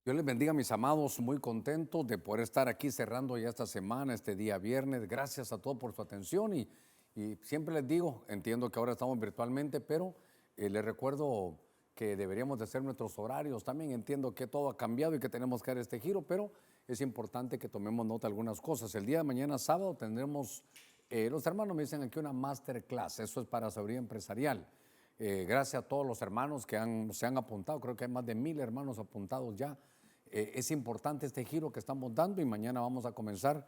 Dios les bendiga, mis amados, muy contentos de poder estar aquí cerrando ya esta semana, este día viernes. Gracias a todos por su atención y siempre les digo, entiendo que ahora estamos virtualmente, pero les recuerdo que deberíamos de hacer nuestros horarios. También entiendo que todo ha cambiado y que tenemos que dar este giro, pero es importante que tomemos nota de algunas cosas. El día de mañana, sábado, tendremos, los hermanos me dicen aquí una masterclass, eso es para sabiduría empresarial. Gracias a todos los hermanos que se han apuntado, creo que hay más de 1000 hermanos apuntados ya. Es importante este giro que estamos dando y mañana vamos a comenzar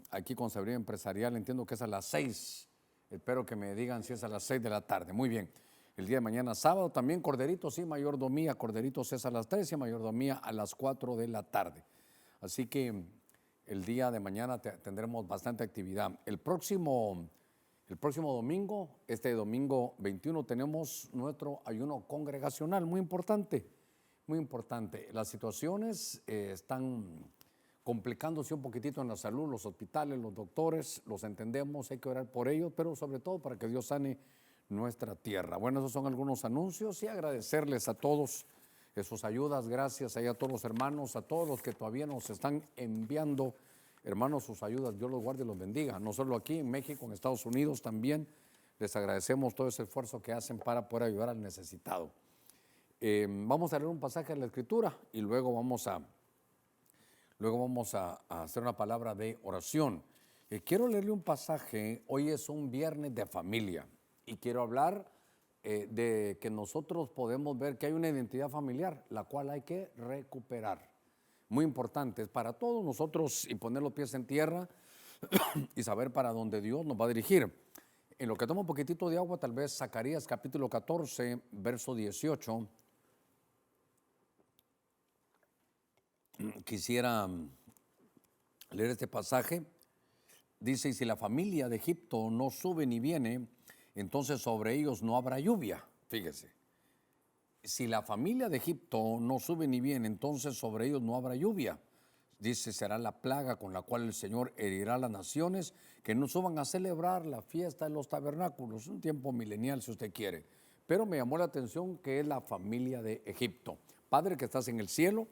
aquí con Sabiduría Empresarial. Entiendo que es a las 6. Espero que me digan si es a las 6 de la tarde. Muy bien. El día de mañana, sábado, también Corderitos y mayordomía. Corderitos es a las 3 y mayordomía a las 4 de la tarde. Así que el día de mañana tendremos bastante actividad. El próximo domingo, este domingo 21, tenemos nuestro ayuno congregacional, muy importante. Muy importante. Las situaciones están complicándose un poquitito en la salud, los hospitales, los doctores, los entendemos, hay que orar por ellos, pero sobre todo para que Dios sane nuestra tierra. Bueno, esos son algunos anuncios y agradecerles a todos sus ayudas. Gracias a todos los hermanos, a todos los que todavía nos están enviando, hermanos, sus ayudas. Dios los guarde y los bendiga. No solo aquí en México, en Estados Unidos también. Les agradecemos todo ese esfuerzo que hacen para poder ayudar al necesitado. Vamos a leer un pasaje de la Escritura y luego vamos a hacer una palabra de oración. Quiero leerle un pasaje. Hoy es un viernes de familia y quiero hablar de que nosotros podemos ver que hay una identidad familiar, la cual hay que recuperar. Muy importante, es para todos nosotros y poner los pies en tierra y saber para dónde Dios nos va a dirigir. En lo que tomo un poquitito de agua, tal vez Zacarías capítulo 14, verso 18. Quisiera leer este pasaje. Dice: y si la familia de Egipto no sube ni viene, entonces sobre ellos no habrá lluvia. Fíjese, si la familia de Egipto no sube ni viene, entonces sobre ellos no habrá lluvia. Dice: será la plaga con la cual el Señor herirá a las naciones que no suban a celebrar la fiesta de los tabernáculos. Un tiempo milenial, si usted quiere. Pero me llamó la atención que es la familia de Egipto. Padre que estás en el cielo,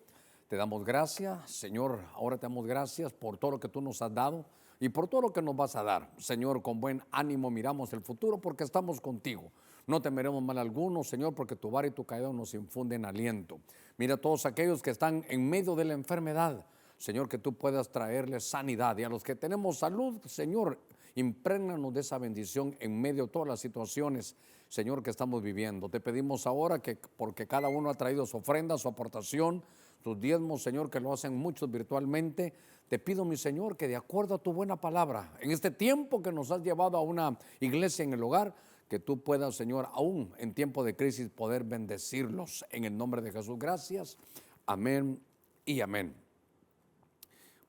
te damos gracias, Señor. Ahora te damos gracias por todo lo que tú nos has dado y por todo lo que nos vas a dar. Señor, con buen ánimo miramos el futuro porque estamos contigo. No temeremos mal alguno, Señor, porque tu vara y tu callado nos infunden aliento. Mira a todos aquellos que están en medio de la enfermedad. Señor, que tú puedas traerles sanidad. Y a los que tenemos salud, Señor, imprégnanos de esa bendición en medio de todas las situaciones, Señor, que estamos viviendo. Te pedimos ahora que, porque cada uno ha traído su ofrenda, su aportación, tus diezmos, Señor, que lo hacen muchos virtualmente, te pido, mi Señor, que de acuerdo a tu buena palabra, en este tiempo que nos has llevado a una iglesia en el hogar, que tú puedas, Señor, aún en tiempo de crisis, poder bendecirlos. En el nombre de Jesús, gracias. Amén y amén.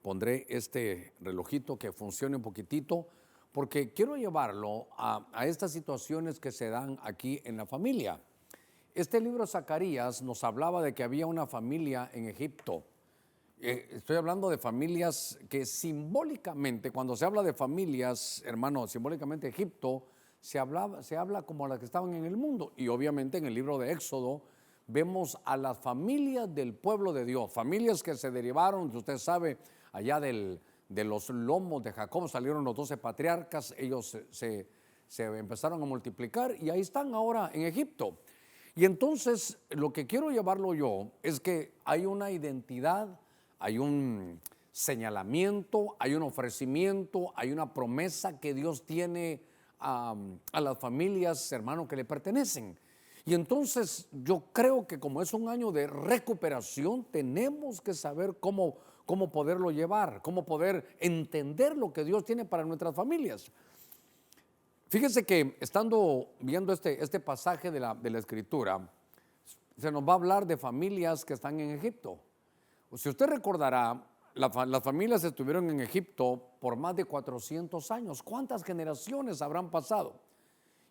Pondré este relojito que funcione un poquitito, porque quiero llevarlo a estas situaciones que se dan aquí en la familia. Este libro de Zacarías nos hablaba de que había una familia en Egipto. Estoy hablando de familias que simbólicamente, cuando se habla de familias, hermano, simbólicamente Egipto, se habla como las que estaban en el mundo. Y obviamente en el libro de Éxodo vemos a las familias del pueblo de Dios, familias que se derivaron, usted sabe, allá de los lomos de Jacob salieron los 12 patriarcas, ellos se empezaron a multiplicar y ahí están ahora en Egipto. Y entonces lo que quiero llevarlo yo es que hay una identidad, hay un señalamiento, hay un ofrecimiento, hay una promesa que Dios tiene a las familias, hermanos, que le pertenecen. Y entonces yo creo que como es un año de recuperación, tenemos que saber cómo poderlo llevar, cómo poder entender lo que Dios tiene para nuestras familias. Fíjese que estando viendo este pasaje de la Escritura, se nos va a hablar de familias que están en Egipto. Si usted recordará, las familias estuvieron en Egipto por más de 400 años. ¿Cuántas generaciones habrán pasado?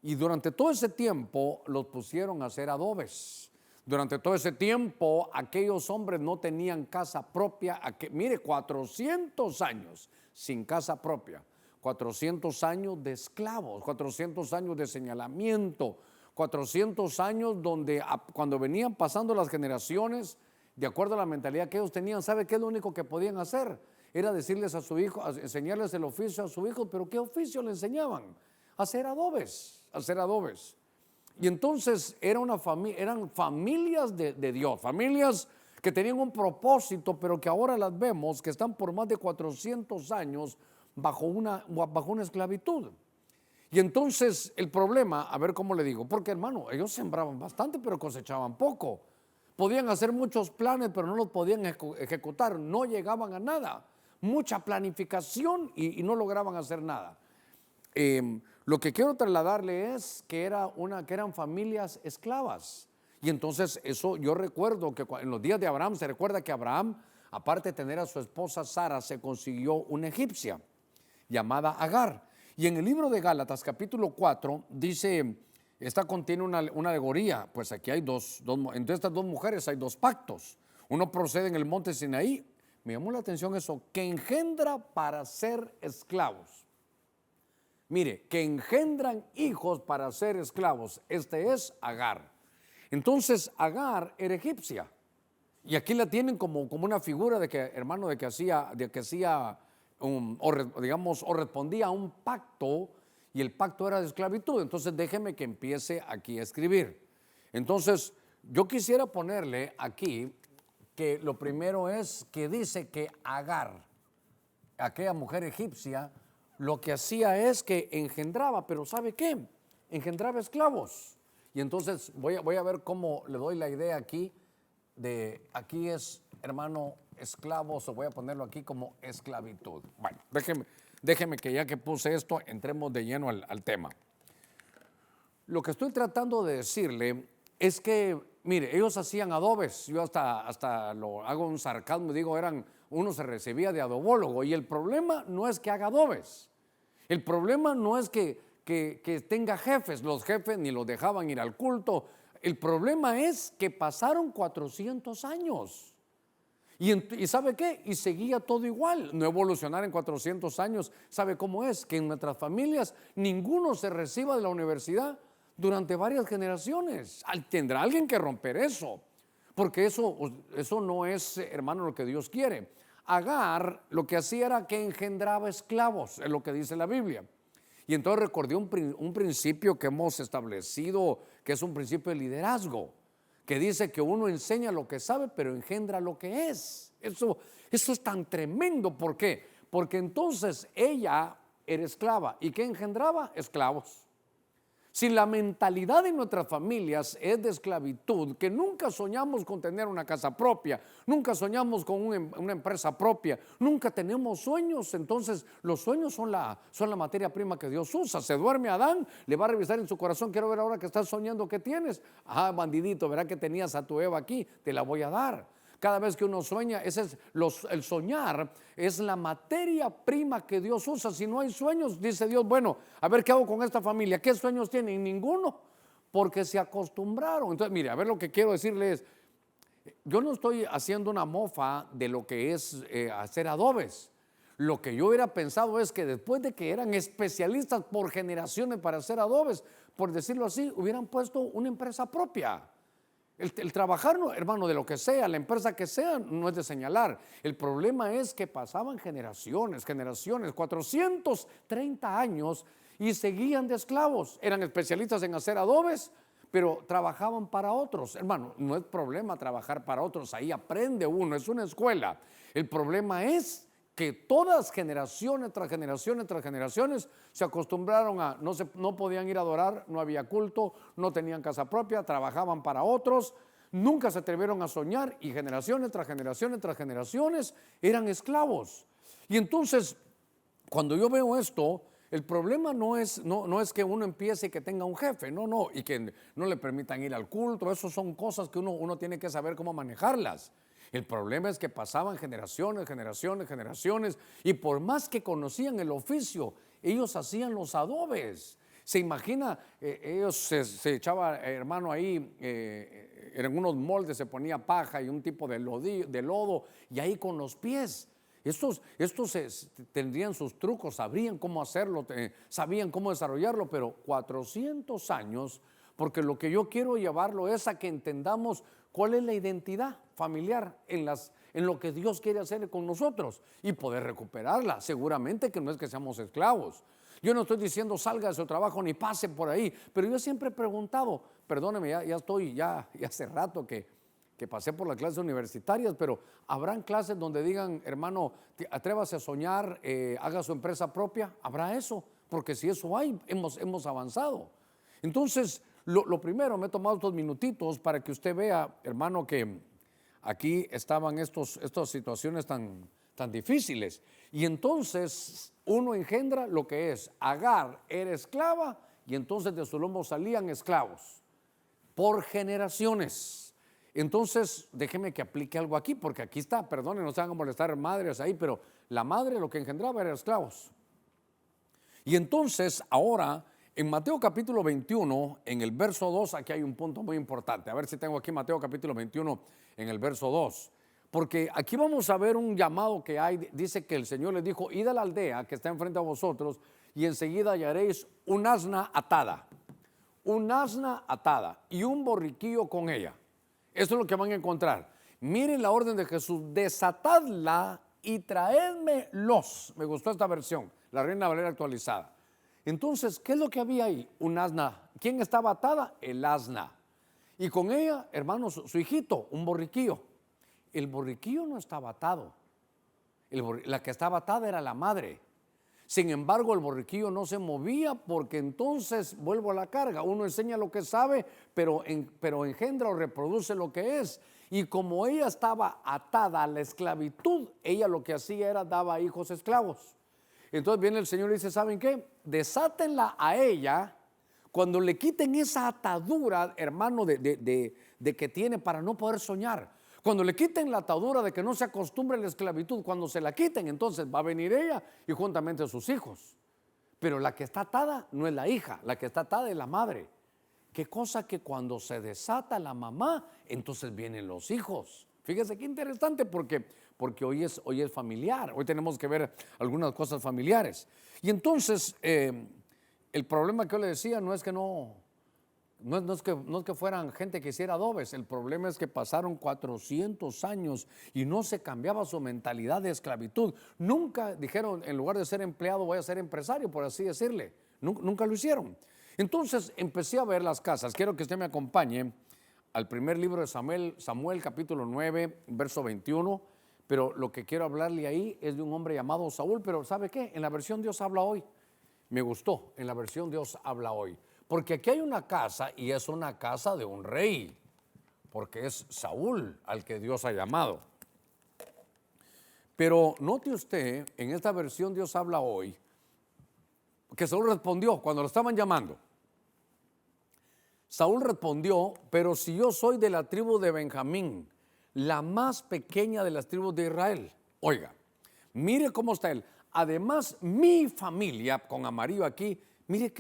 Y durante todo ese tiempo los pusieron a hacer adobes. Durante todo ese tiempo aquellos hombres no tenían casa propia. Mire, 400 años sin casa propia. 400 años de esclavos, 400 años de señalamiento, 400 años donde cuando venían pasando las generaciones, de acuerdo a la mentalidad que ellos tenían, ¿sabe qué es lo único que podían hacer? Era decirles a su hijo, enseñarles el oficio a su hijo, pero ¿qué oficio le enseñaban? Hacer adobes, hacer adobes. Y entonces eran familias de Dios, familias que tenían un propósito, pero que ahora las vemos que están por más de 400 años bajo una esclavitud. Y entonces el problema, a ver cómo le digo, porque hermano, ellos sembraban bastante pero cosechaban poco. Podían hacer muchos planes pero no los podían ejecutar, no llegaban a nada. Mucha planificación y no lograban hacer nada. Lo que quiero trasladarle es que eran familias esclavas. Y entonces eso yo recuerdo que en los días de Abraham, se recuerda que Abraham, aparte de tener a su esposa Sara, se consiguió una egipcia llamada Agar. Y en el libro de Gálatas capítulo 4 dice, esta contiene una alegoría, pues aquí hay entre estas dos mujeres hay dos pactos. Uno procede en el monte Sinaí, me llamó la atención eso, que engendra para ser esclavos. Mire, que engendran hijos para ser esclavos. Este es Agar. Entonces Agar era egipcia. Y aquí la tienen como una figura de que, hermano, de que hacía o respondía a un pacto, y el pacto era de esclavitud. Entonces déjeme que empiece aquí a escribir. Entonces yo quisiera ponerle aquí que lo primero es que dice que Agar, aquella mujer egipcia, lo que hacía es que engendraba, pero ¿sabe qué? Engendraba esclavos. Y entonces voy a ver cómo le doy la idea aquí aquí es, hermano, esclavos, o voy a ponerlo aquí como esclavitud. Bueno, déjeme que ya que puse esto, entremos de lleno al tema. Lo que estoy tratando de decirle es que, mire, ellos hacían adobes. Yo hasta lo hago un sarcasmo, digo, uno se recibía de adobólogo, y el problema no es que haga adobes. El problema no es que tenga jefes. Los jefes ni los dejaban ir al culto. El problema es que pasaron 400 años. ¿Y sabe qué? Y seguía todo igual. No evolucionar en 400 años. ¿Sabe cómo es? Que en nuestras familias ninguno se reciba de la universidad durante varias generaciones. Tendrá alguien que romper eso, porque eso no es, hermano, lo que Dios quiere. Agar lo que hacía era que engendraba esclavos, es lo que dice la Biblia. Y entonces recordé un principio que hemos establecido, que es un principio de liderazgo, que dice que uno enseña lo que sabe, pero engendra lo que es. Eso es tan tremendo. ¿Por qué? Porque entonces ella era esclava. ¿Y qué engendraba? Esclavos. Si la mentalidad de nuestras familias es de esclavitud, que nunca soñamos con tener una casa propia, nunca soñamos con una empresa propia, nunca tenemos sueños, entonces los sueños son la materia prima que Dios usa. Se duerme Adán, le va a revisar en su corazón, quiero ver ahora que estás soñando, ¿qué tienes? Ah, bandidito, verá que tenías a tu Eva aquí, te la voy a dar. Cada vez que uno sueña, el soñar es la materia prima que Dios usa. Si no hay sueños, dice Dios, bueno, a ver qué hago con esta familia. ¿Qué sueños tienen? Ninguno, porque se acostumbraron. Entonces, mire, a ver, lo que quiero decirle es, yo no estoy haciendo una mofa de lo que es hacer adobes. Lo que yo hubiera pensado es que después de que eran especialistas por generaciones para hacer adobes, por decirlo así, hubieran puesto una empresa propia. El trabajar, hermano, de lo que sea, la empresa que sea, no es de señalar. El problema es que pasaban generaciones, 430 años, y seguían de esclavos. Eran especialistas en hacer adobes, pero trabajaban para otros. Hermano, no es problema trabajar para otros, ahí aprende uno, es una escuela. El problema es que todas generaciones tras generaciones tras generaciones se acostumbraron a, no podían ir a adorar, no había culto, no tenían casa propia, trabajaban para otros, nunca se atrevieron a soñar, y generaciones tras generaciones tras generaciones eran esclavos. Y entonces, cuando yo veo esto, El problema no es que uno empiece y que tenga un jefe, no, y que no le permitan ir al culto. Eso son cosas que uno tiene que saber cómo manejarlas. El problema es que pasaban generaciones, y por más que conocían el oficio, ellos hacían los adobes. Se imagina, ellos se echaba, hermano, ahí en unos moldes se ponía paja y un tipo de lodo, y ahí con los pies. Estos tendrían sus trucos, sabrían cómo hacerlo, sabían cómo desarrollarlo, pero 400 años, porque lo que yo quiero llevarlo es a que entendamos cuál es la identidad familiar en lo que Dios quiere hacer con nosotros y poder recuperarla. Seguramente que no es que seamos esclavos. Yo no estoy diciendo salga de su trabajo ni pase por ahí, pero yo siempre he preguntado, perdóneme, ya hace rato que pasé por las clases universitarias, pero ¿habrán clases donde digan, hermano, atrévase a soñar, haga su empresa propia? ¿Habrá eso? Porque si eso hay, hemos avanzado. Entonces, lo primero, me he tomado estos minutitos para que usted vea, hermano, que aquí estaban estas situaciones tan difíciles. Y entonces uno engendra lo que es. Agar era esclava y entonces de su lomo salían esclavos por generaciones. Entonces déjeme que aplique algo aquí, porque aquí está, perdonen, no se van a molestar madres ahí, pero la madre lo que engendraba era esclavos. Y entonces ahora en Mateo capítulo 21, en el verso 2, aquí hay un punto muy importante. A ver si tengo aquí Mateo capítulo 21 en el verso 2. Porque aquí vamos a ver un llamado que hay. Dice que el Señor les dijo, id a la aldea que está enfrente a vosotros y enseguida hallaréis un asna atada y un borriquillo con ella. Eso es lo que van a encontrar. Miren la orden de Jesús, desatadla y traédmelos. Me gustó esta versión, la Reina Valera actualizada. Entonces, ¿qué es lo que había ahí? Un asna. ¿Quién estaba atada? El asna. Y con ella, hermanos, su hijito, un borriquillo. El borriquillo no estaba atado. La que estaba atada era la madre. Sin embargo, el borriquillo no se movía porque entonces, vuelvo a la carga, uno enseña lo que sabe, pero engendra o reproduce lo que es. Y como ella estaba atada a la esclavitud, ella lo que hacía era daba hijos esclavos. Entonces viene el Señor y dice, ¿saben qué? Desátenla a ella cuando le quiten esa atadura, hermano, de que tiene para no poder soñar. Cuando le quiten la atadura de que no se acostumbre a la esclavitud, cuando se la quiten, entonces va a venir ella y juntamente sus hijos. Pero la que está atada no es la hija, la que está atada es la madre. Qué cosa que cuando se desata la mamá, entonces vienen los hijos. Fíjese qué interesante porque hoy es familiar, hoy tenemos que ver algunas cosas familiares. Y entonces, el problema que yo le decía no es que fueran gente que hiciera adobes, el problema es que pasaron 400 años y no se cambiaba su mentalidad de esclavitud. Nunca dijeron, en lugar de ser empleado voy a ser empresario, por así decirle. Nunca lo hicieron. Entonces empecé a ver las casas. Quiero que usted me acompañe al primer libro de Samuel capítulo 9, verso 21, pero lo que quiero hablarle ahí es de un hombre llamado Saúl, pero ¿sabe qué? En la versión Dios habla hoy. Me gustó, en la versión Dios habla hoy. Porque aquí hay una casa y es una casa de un rey, porque es Saúl al que Dios ha llamado. Pero note usted, en esta versión Dios habla hoy, que Saúl respondió cuando lo estaban llamando. Saúl respondió, pero si yo soy de la tribu de Benjamín, la más pequeña de las tribus de Israel. Oiga, mire cómo está él. Además, mi familia, con amarillo aquí, mire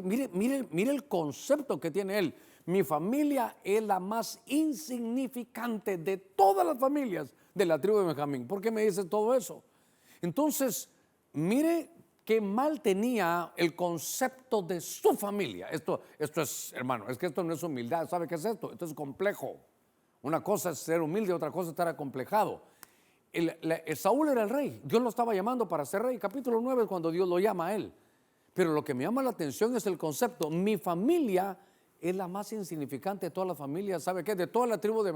el concepto que tiene él. Mi familia es la más insignificante de todas las familias de la tribu de Benjamín. ¿Por qué me dice todo eso? Entonces, mire qué mal tenía el concepto de su familia. Esto es, hermano, es que esto no es humildad. ¿Sabe qué es esto? Esto es complejo. Una cosa es ser humilde, otra cosa es estar acomplejado. Saúl era el rey. Dios lo estaba llamando para ser rey. Capítulo 9 es cuando Dios lo llama a él. Pero lo que me llama la atención es el concepto. Mi familia es la más insignificante de todas las familias. ¿Sabe qué? De toda la tribu de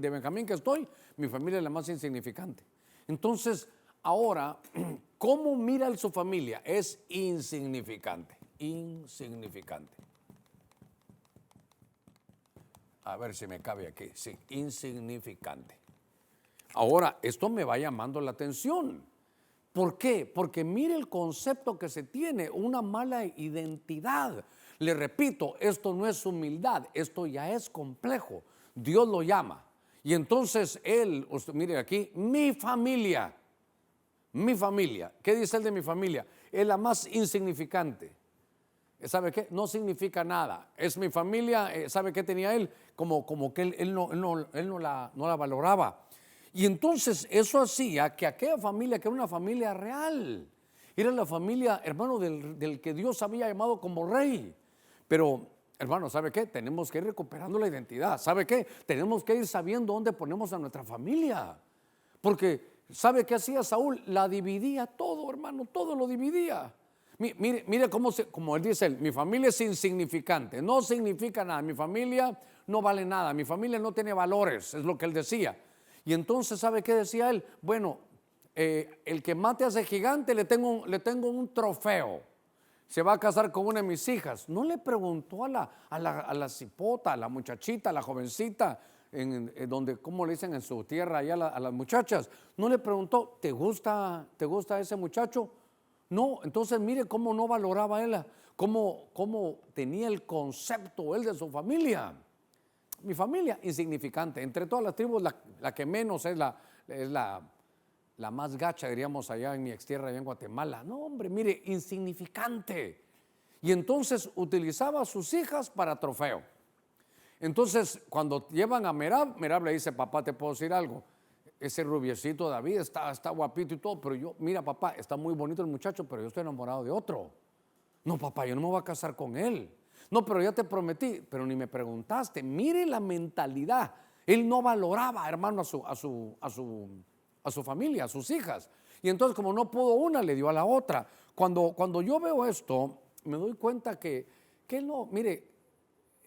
Benjamín que estoy, mi familia es la más insignificante. Entonces, ahora, ¿cómo mira él su familia? Es insignificante. Insignificante. A ver si me cabe aquí. Sí, insignificante. Ahora, esto me va llamando la atención. ¿Por qué? Porque mire el concepto que se tiene, una mala identidad. Le repito, esto no es humildad, esto ya es complejo. Dios lo llama. Y entonces él, usted, mire aquí, mi familia. ¿Qué dice él de mi familia? Es la más insignificante. ¿Sabe qué? No significa nada. Es mi familia. ¿Sabe qué tenía él? Como que él no la valoraba. Y entonces eso hacía que aquella familia, que era una familia real, era la familia, hermano, del que Dios había llamado como rey. Pero, hermano, ¿sabe qué? Tenemos que ir recuperando la identidad. ¿Sabe qué? Tenemos que ir sabiendo dónde ponemos a nuestra familia. Porque, ¿sabe qué hacía Saúl? La dividía todo, hermano, todo lo dividía. Mire como él dice, mi familia es insignificante, no significa nada, mi familia no vale nada, mi familia no tiene valores, es lo que él decía. Y entonces, ¿sabe qué decía él? Bueno, el que mate a ese gigante le tengo un trofeo. Se va a casar con una de mis hijas. No le preguntó a la cipota, a la muchachita, a la jovencita, donde, ¿cómo le dicen en su tierra allá a las muchachas? No le preguntó, ¿te gusta ese muchacho? No, entonces mire cómo no valoraba él, cómo tenía el concepto él de su familia. Mi familia, insignificante. Entre todas las tribus, la que menos es la más gacha, diríamos, allá en mi extierra, allá en Guatemala. No, hombre, mire, insignificante. Y entonces utilizaba a sus hijas para trofeo. Entonces, cuando llevan a Merab le dice, papá, ¿te puedo decir algo? Ese rubiecito David está guapito y todo, pero mira, papá, está muy bonito el muchacho, pero yo estoy enamorado de otro. No, papá, yo no me voy a casar con él. No, pero ya te prometí, pero ni me preguntaste. Mire la mentalidad. Él no valoraba, hermano, a su familia, a sus hijas. Y entonces, como no pudo una, le dio a la otra. Cuando yo veo esto, me doy cuenta que no, mire,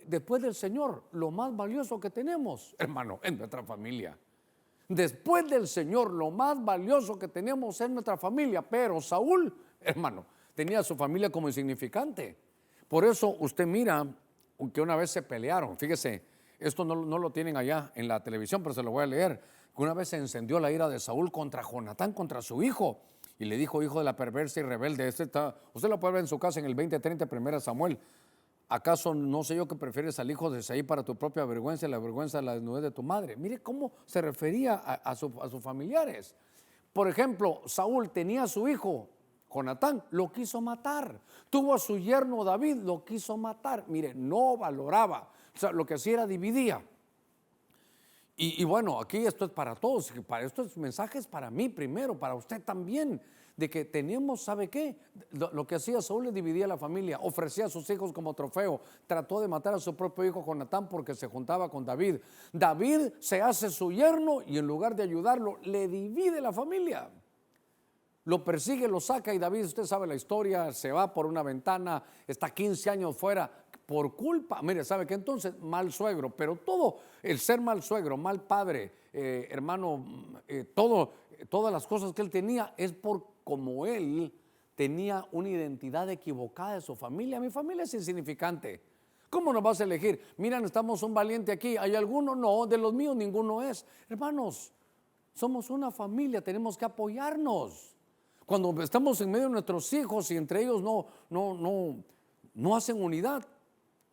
después del Señor, lo más valioso que tenemos, hermano, es nuestra familia. Después del Señor, lo más valioso que tenemos es nuestra familia. Pero Saúl, hermano, tenía a su familia como insignificante. Por eso usted mira que una vez se pelearon. Fíjese, esto no lo tienen allá en la televisión, pero se lo voy a leer. Que una vez se encendió la ira de Saúl contra Jonatán, contra su hijo. Y le dijo, hijo de la perversa y rebelde. Usted lo puede ver en su casa en el 20:30, 1 Samuel. ¿Acaso no sé yo que prefieres al hijo de Isaí para tu propia vergüenza y la vergüenza de la desnudez de tu madre? Mire cómo se refería a sus familiares. Por ejemplo, Saúl tenía a su hijo, Jonatán, lo quiso matar. Tuvo a su yerno David, lo quiso matar. Mire, no valoraba. O sea, lo que hacía era dividía. Y bueno, aquí esto es para todos. Estos mensajes para mí primero, para usted también. De que teníamos, ¿sabe qué? Lo que hacía Saúl le dividía la familia, ofrecía a sus hijos como trofeo, trató de matar a su propio hijo Jonatán porque se juntaba con David. David se hace su yerno y en lugar de ayudarlo, le divide la familia. Lo persigue, lo saca y David, usted sabe la historia, se va por una ventana, está 15 años fuera por culpa, mire, ¿sabe qué? Entonces, mal suegro, pero todo, el ser mal suegro, mal padre, hermano, todas las cosas que él tenía es por como él tenía una identidad equivocada de su familia. Mi familia es insignificante. ¿Cómo nos vas a elegir? Miren, estamos un valiente aquí. ¿Hay alguno? No, de los míos ninguno es. Hermanos, somos una familia, tenemos que apoyarnos. Cuando estamos en medio de nuestros hijos y entre ellos no hacen unidad,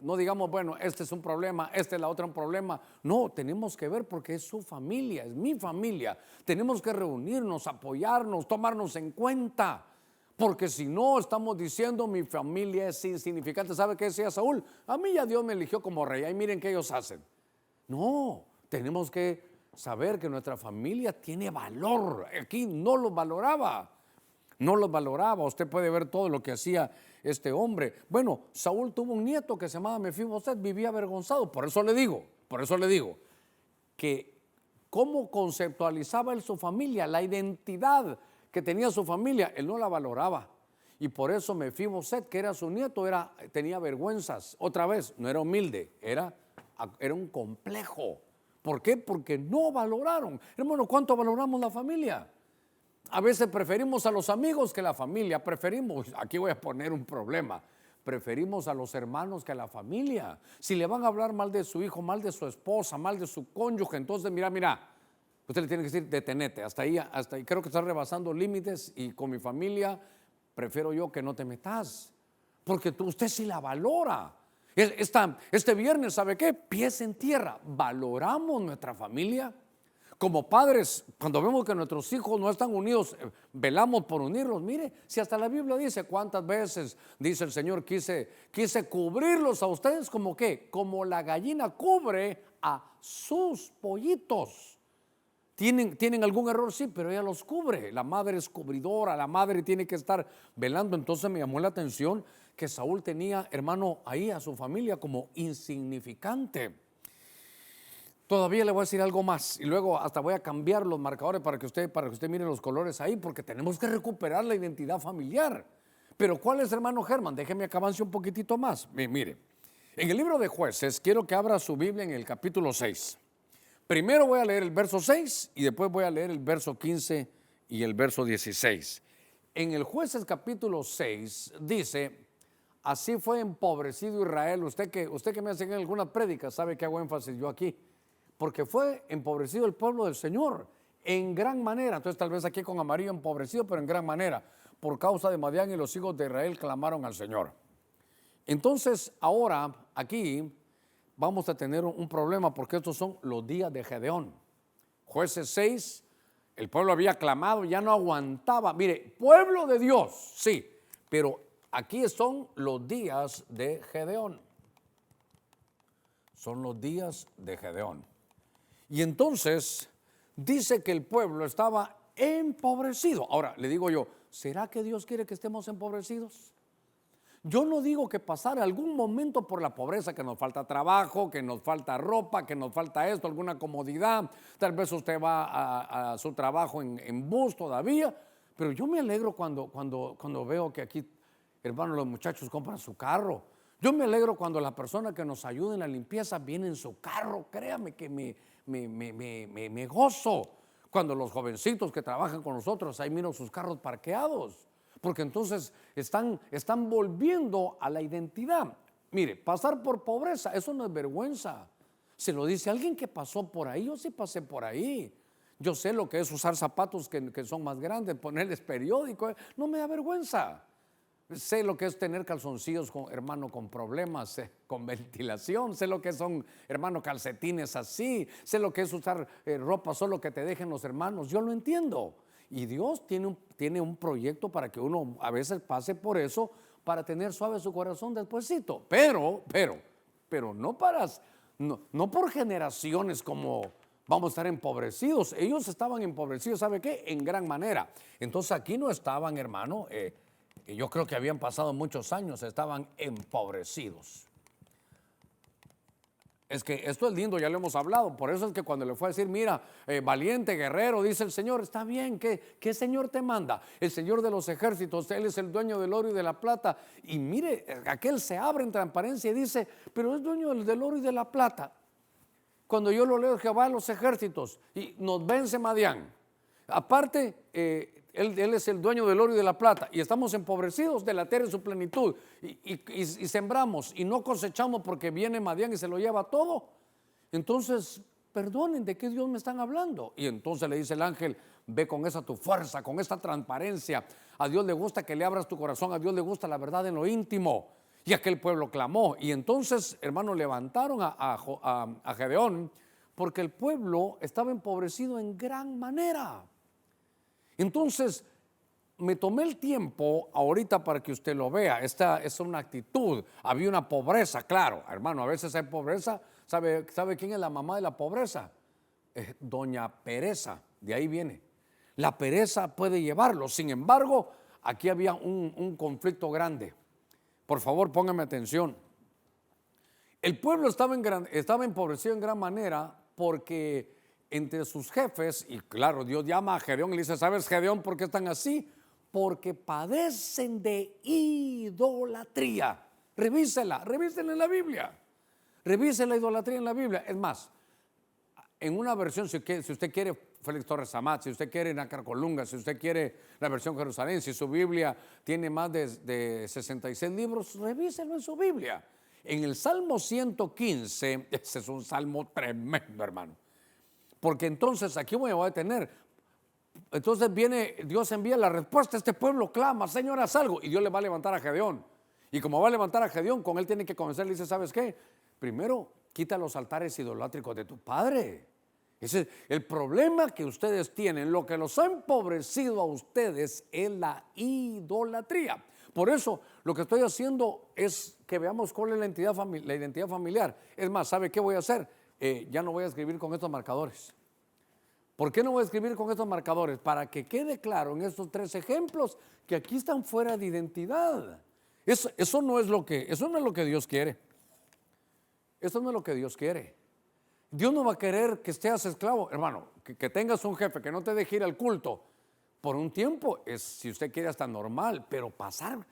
no digamos, bueno, este es un problema, este es la otra un problema. No, tenemos que ver porque es su familia, es mi familia. Tenemos que reunirnos, apoyarnos, tomarnos en cuenta. Porque si no, estamos diciendo mi familia es insignificante. ¿Sabe qué decía Saúl? A mí ya Dios me eligió como rey. Ahí miren qué ellos hacen. No, tenemos que saber que nuestra familia tiene valor. Aquí no los valoraba. No los valoraba. Usted puede ver todo lo que hacía este hombre. Bueno, Saúl tuvo un nieto que se llamaba Mefiboset, vivía avergonzado. Por eso le digo que cómo conceptualizaba él su familia, la identidad que tenía su familia, él no la valoraba. Y por eso Mefiboset, que era su nieto, tenía vergüenzas. Otra vez, no era humilde, era un complejo. ¿Por qué? Porque no valoraron. Hermano, ¿cuánto valoramos la familia? A veces preferimos a los amigos que la familia. Aquí voy a poner un problema. Preferimos a los hermanos que a la familia. Si le van a hablar mal de su hijo, mal de su esposa, mal de su cónyuge, entonces mira, Usted le tiene que decir, detenete, hasta ahí creo que estás rebasando límites y con mi familia prefiero yo que no te metas, porque usted sí la valora. Este viernes, ¿sabe qué? Pies en tierra, valoramos nuestra familia. Como padres, cuando vemos que nuestros hijos no están unidos, velamos por unirlos. Mire, si hasta la Biblia dice cuántas veces, dice el Señor, quise cubrirlos a ustedes como qué, como la gallina cubre a sus pollitos. ¿Tienen algún error? Sí, pero ella los cubre. La madre es cubridora, la madre tiene que estar velando. Entonces me llamó la atención que Saúl tenía, hermano, ahí a su familia como insignificante. Todavía le voy a decir algo más y luego hasta voy a cambiar los marcadores para que usted mire los colores ahí, porque tenemos que recuperar la identidad familiar. Pero ¿cuál es, hermano Germán? Déjeme que avance un poquitito más. Mire, en el libro de Jueces, quiero que abra su Biblia en el capítulo 6. Primero voy a leer el verso 6 y después voy a leer el verso 15 y el verso 16. En el Jueces capítulo 6 dice: así fue empobrecido Israel. Usted que me hace en algunas prédicas sabe que hago énfasis yo aquí, porque fue empobrecido el pueblo del Señor en gran manera. Entonces tal vez aquí con amarillo empobrecido, pero en gran manera, por causa de Madián, y los hijos de Israel clamaron al Señor. Entonces ahora aquí vamos a tener un problema, porque estos son los días de Gedeón. Jueces 6, el pueblo había clamado, ya no aguantaba. Mire, pueblo de Dios, sí, pero aquí son los días de Gedeón. Son los días de Gedeón. Y entonces dice que el pueblo estaba empobrecido. Ahora, le digo yo, ¿será que Dios quiere que estemos empobrecidos? Yo no digo que pasar algún momento por la pobreza, que nos falta trabajo, que nos falta ropa, que nos falta esto, alguna comodidad. Tal vez usted va a su trabajo en bus todavía, pero yo me alegro cuando veo que aquí, hermano, los muchachos compran su carro. Yo me alegro cuando la persona que nos ayuda en la limpieza viene en su carro. Créame que me gozo cuando los jovencitos que trabajan con nosotros ahí miran sus carros parqueados, porque entonces están volviendo a la identidad. Mire, pasar por pobreza, eso no es vergüenza. Se lo dice alguien que pasó por ahí. Yo sí pasé por ahí. Yo sé lo que es usar zapatos que son más grandes, ponerles periódico. No me da vergüenza. Sé lo que es tener calzoncillos, hermano, con problemas, con ventilación. Sé lo que son, hermano, calcetines así. Sé lo que es usar ropa solo que te dejen los hermanos. Yo lo entiendo. Y Dios tiene un proyecto para que uno a veces pase por eso, para tener suave su corazón despuésito. Pero no por generaciones como vamos a estar empobrecidos. Ellos estaban empobrecidos, ¿sabe qué? En gran manera. Entonces aquí no estaban, hermano, yo creo que habían pasado muchos años, estaban empobrecidos. Es que esto es lindo, ya lo hemos hablado. Por eso es que cuando le fue a decir, mira, valiente guerrero, dice el Señor, está bien, ¿qué Señor te manda? El Señor de los ejércitos, Él es el dueño del oro y de la plata. Y mire, aquel se abre en transparencia y dice, pero es dueño del oro y de la plata. Cuando yo lo leo, Jehová de los ejércitos, y nos vence Madián. Aparte, él es el dueño del oro y de la plata, y estamos empobrecidos de la tierra en su plenitud, y sembramos y no cosechamos porque viene Madián y se lo lleva todo. Entonces, perdonen, ¿de qué Dios me están hablando? Y entonces le dice el ángel, ve con esa tu fuerza, con esta transparencia. A Dios le gusta que le abras tu corazón, a Dios le gusta la verdad en lo íntimo. Y aquel pueblo clamó, y entonces, hermanos, levantaron a Gedeón, porque el pueblo estaba empobrecido en gran manera. Entonces, me tomé el tiempo ahorita para que usted lo vea. Esta es una actitud. Había una pobreza, claro, hermano, a veces hay pobreza. ¿Sabe quién es la mamá de la pobreza? Doña Pereza, de ahí viene. La pereza puede llevarlo. Sin embargo, aquí había un conflicto grande. Por favor, póngame atención. El pueblo estaba empobrecido en gran manera porque entre sus jefes, y claro, Dios llama a Gedeón y le dice, ¿sabes, Gedeón, por qué están así? Porque padecen de idolatría. Revísela en la Biblia. Revise la idolatría en la Biblia. Es más, en una versión, si usted quiere Félix Torres Amat, si usted quiere Nácar Colunga, si usted quiere la versión Jerusalén, si su Biblia tiene más de 66 libros, revíselo en su Biblia. En el Salmo 115, ese es un salmo tremendo, hermano. porque entonces aquí me voy a detener. Entonces Dios envía la respuesta, este pueblo clama, Señor, haz algo, y Dios le va a levantar a Gedeón. Y como va a levantar a Gedeón, con él tiene que convencer, le dice, ¿sabes qué? Primero, quita los altares idolátricos de tu padre. Ese es el problema que ustedes tienen. Lo que los ha empobrecido a ustedes es la idolatría. Por eso lo que estoy haciendo es que veamos cuál es la identidad familiar. Es más, ¿sabe qué voy a hacer? Ya no voy a escribir con estos marcadores. ¿Por qué no voy a escribir con estos marcadores? Para que quede claro en estos 3 ejemplos que aquí están fuera de identidad. Eso no es lo que Dios quiere. Eso no es lo que Dios quiere. Dios no va a querer que estés esclavo, hermano, que tengas un jefe que no te deje ir al culto por un tiempo, es, si usted quiere, hasta normal, pero pasar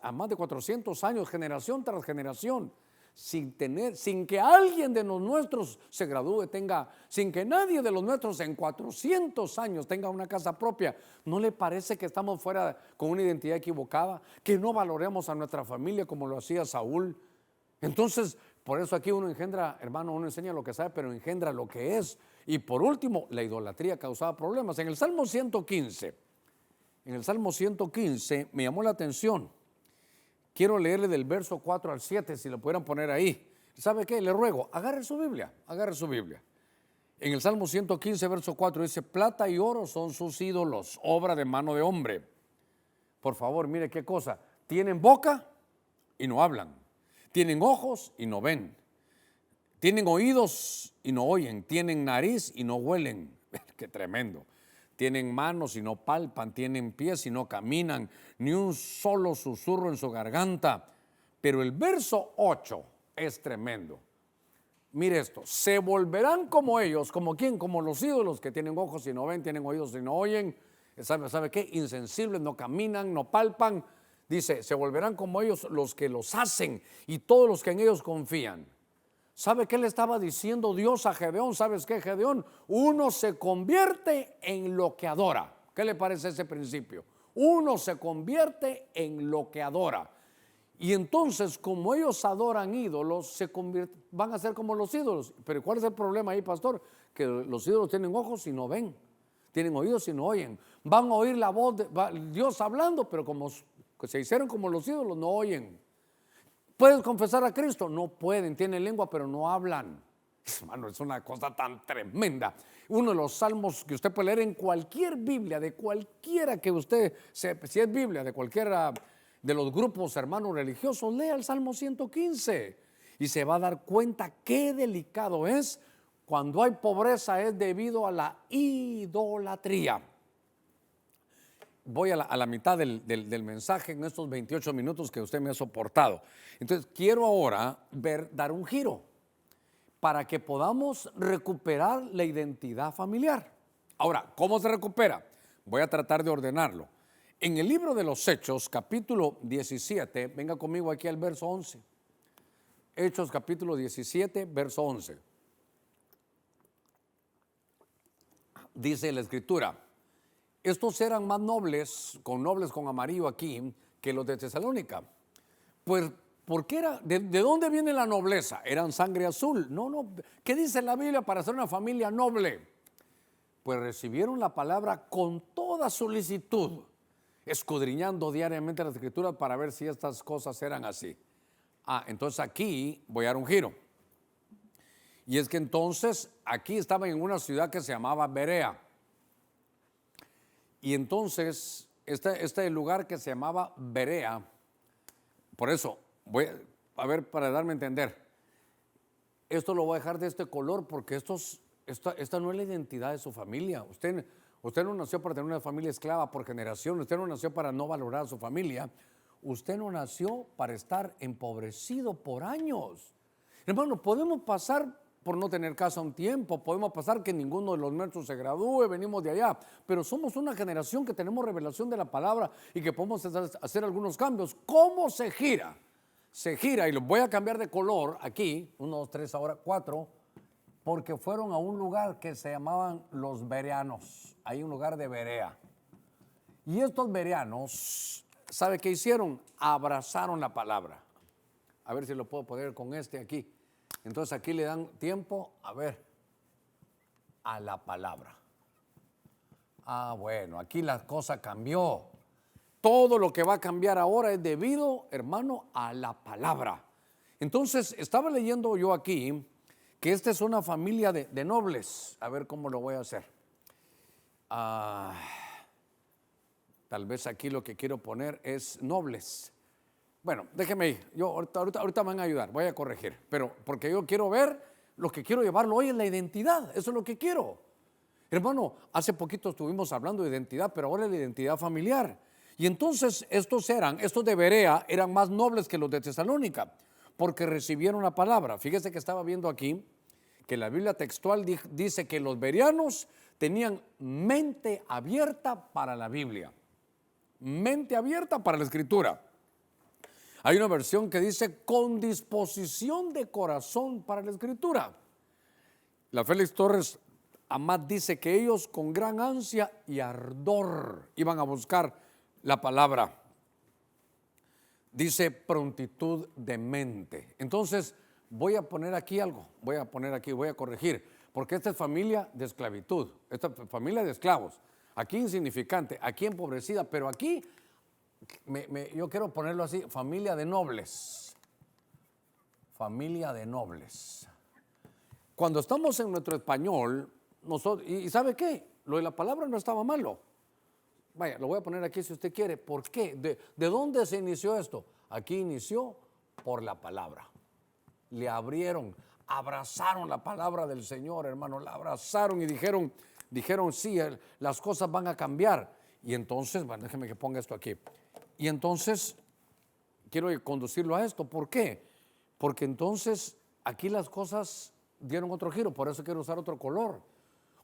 a más de 400 años, generación tras generación, sin que alguien de los nuestros se gradúe, sin que nadie de los nuestros en 400 años tenga una casa propia, ¿no le parece que estamos fuera con una identidad equivocada? Que no valoremos a nuestra familia como lo hacía Saúl. Entonces, por eso aquí uno engendra, hermano, uno enseña lo que sabe, pero engendra lo que es. Y por último, la idolatría causaba problemas. En el Salmo 115, me llamó la atención. Quiero leerle del verso 4 al 7, si lo pudieran poner ahí. ¿Sabe qué? Le ruego, agarre su Biblia. En el Salmo 115, verso 4, dice, plata y oro son sus ídolos, obra de mano de hombre. Por favor, mire qué cosa. Tienen boca y no hablan. Tienen ojos y no ven. Tienen oídos y no oyen. Tienen nariz y no huelen. Qué tremendo. Tienen manos y no palpan. Tienen pies y no caminan. Ni un solo susurro en su garganta. Pero el verso 8 es tremendo. Mire esto. Se volverán como ellos. ¿Como quién? Como los ídolos que tienen ojos y no ven. Tienen oídos y no oyen. ¿Sabe qué? Insensibles, no caminan, no palpan. Dice, se volverán como ellos los que los hacen y todos los que en ellos confían. ¿Sabe qué le estaba diciendo Dios a Gedeón? ¿Sabes qué, Gedeón? Uno se convierte en lo que adora. ¿Qué le parece ese principio? Uno se convierte en lo que adora. Y entonces, como ellos adoran ídolos, van a ser como los ídolos. Pero ¿cuál es el problema ahí, pastor? Que los ídolos tienen ojos y no ven. Tienen oídos y no oyen. Van a oír la voz de Dios hablando, pero como que se hicieron como los ídolos, no oyen. ¿Pueden confesar a Cristo? No pueden, tienen lengua pero no hablan. Hermano, es una cosa tan tremenda. Uno de los salmos que usted puede leer en cualquier Biblia, de cualquiera que usted, si es Biblia, de cualquiera de los grupos hermanos religiosos, lea el Salmo 115 y se va a dar cuenta qué delicado es cuando hay pobreza, es debido a la idolatría. Voy a la mitad del mensaje en estos 28 minutos que usted me ha soportado. Entonces, quiero ahora dar un giro para que podamos recuperar la identidad familiar. Ahora, ¿cómo se recupera? Voy a tratar de ordenarlo. En el libro de los Hechos, capítulo 17, venga conmigo aquí al verso 11. Hechos, capítulo 17, verso 11. Dice la Escritura, estos eran más nobles con amarillo aquí, que los de Tesalónica. Pues, ¿por qué de dónde viene la nobleza? Eran sangre azul. No. ¿Qué dice la Biblia para ser una familia noble? Pues recibieron la palabra con toda solicitud, escudriñando diariamente las Escrituras para ver si estas cosas eran así. Entonces aquí voy a dar un giro. Y es que entonces aquí estaban en una ciudad que se llamaba Berea. Y entonces este lugar que se llamaba Berea, por eso, voy a ver, para darme a entender, esto lo voy a dejar de este color porque esta no es la identidad de su familia. Usted no nació para tener una familia esclava por generación, usted no nació para no valorar a su familia, usted no nació para estar empobrecido por años. Hermano, podemos pasar por no tener casa un tiempo, podemos pasar que ninguno de los nuestros se gradúe, venimos de allá, pero somos una generación que tenemos revelación de la palabra y que podemos hacer algunos cambios. ¿Cómo se gira? Se gira, y lo voy a cambiar de color aquí, 1, 2, 3, ahora 4, porque fueron a un lugar que se llamaban los bereanos, hay un lugar de Berea. Y estos bereanos, ¿sabe qué hicieron? Abrazaron la palabra. A ver si lo puedo poner con aquí. Entonces aquí le dan tiempo, a ver. a la palabra. Ah, bueno, aquí la cosa cambió. Todo lo que va a cambiar ahora es debido, hermano, a la palabra. Entonces, estaba leyendo yo aquí que esta es una familia de nobles. A ver cómo lo voy a hacer. Tal vez aquí lo que quiero poner es nobles. Bueno, déjeme ir. Ahorita me van a ayudar, voy a corregir. Pero porque yo quiero ver, lo que quiero llevarlo hoy es la identidad. Eso es lo que quiero. Hermano, hace poquito estuvimos hablando de identidad, pero ahora es la identidad familiar. Y entonces estos de Berea eran más nobles que los de Tesalónica, porque recibieron la palabra. Fíjese que estaba viendo aquí que la Biblia textual dice que los bereanos tenían mente abierta para la Biblia, mente abierta para la Escritura. Hay una versión que dice con disposición de corazón para la Escritura. La Félix Torres Amat dice que ellos con gran ansia y ardor iban a buscar la palabra. Dice prontitud de mente. Entonces voy a poner aquí algo, voy a corregir, porque esta es familia de esclavitud, esta familia de esclavos, aquí insignificante, aquí empobrecida, pero aquí yo quiero ponerlo así, familia de nobles. Familia de nobles. Cuando estamos en nuestro español, nosotros, y ¿sabe qué? Lo de la palabra no estaba malo. Vaya, lo voy a poner aquí si usted quiere. ¿Por qué? ¿De dónde se inició esto? Aquí inició por la palabra. Le abrieron, abrazaron la palabra del Señor, hermano. La abrazaron y dijeron sí, las cosas van a cambiar. Y entonces, bueno, déjeme que ponga esto aquí. Y entonces, quiero conducirlo a esto. ¿Por qué? Porque entonces aquí las cosas dieron otro giro. Por eso quiero usar otro color.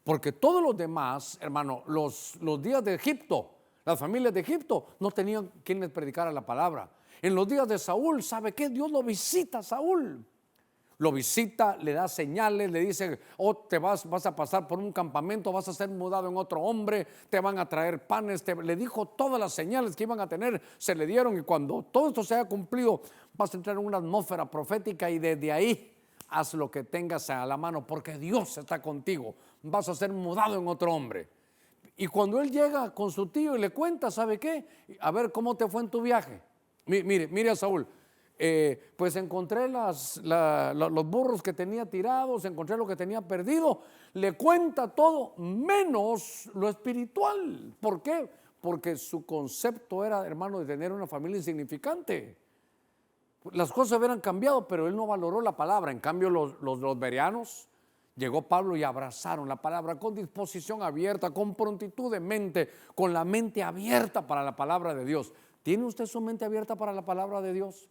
Porque todos los demás, hermano, los días de Egipto, las familias de Egipto no tenían quien les predicara la palabra. En los días de Saúl, ¿sabe qué? Dios lo visita a Saúl. Lo visita, le da señales, le dice, te vas a pasar por un campamento, vas a ser mudado en otro hombre, te van a traer panes, le dijo todas las señales que iban a tener, se le dieron, y cuando todo esto se haya cumplido, vas a entrar en una atmósfera profética y desde ahí haz lo que tengas a la mano, porque Dios está contigo, vas a ser mudado en otro hombre. Y cuando él llega con su tío y le cuenta, ¿sabe qué? A ver, ¿cómo te fue en tu viaje? Mire a Saúl. Pues encontré los burros que tenía tirados, encontré lo que tenía perdido. Le cuenta todo menos lo espiritual. ¿Por qué? Porque su concepto era, hermano, de tener una familia insignificante. Las cosas hubieran cambiado, pero él no valoró la palabra. En cambio, los bereanos, llegó Pablo y abrazaron la palabra con disposición abierta, con prontitud de mente, con la mente abierta para la palabra de Dios. ¿Tiene usted su mente abierta para la palabra de Dios?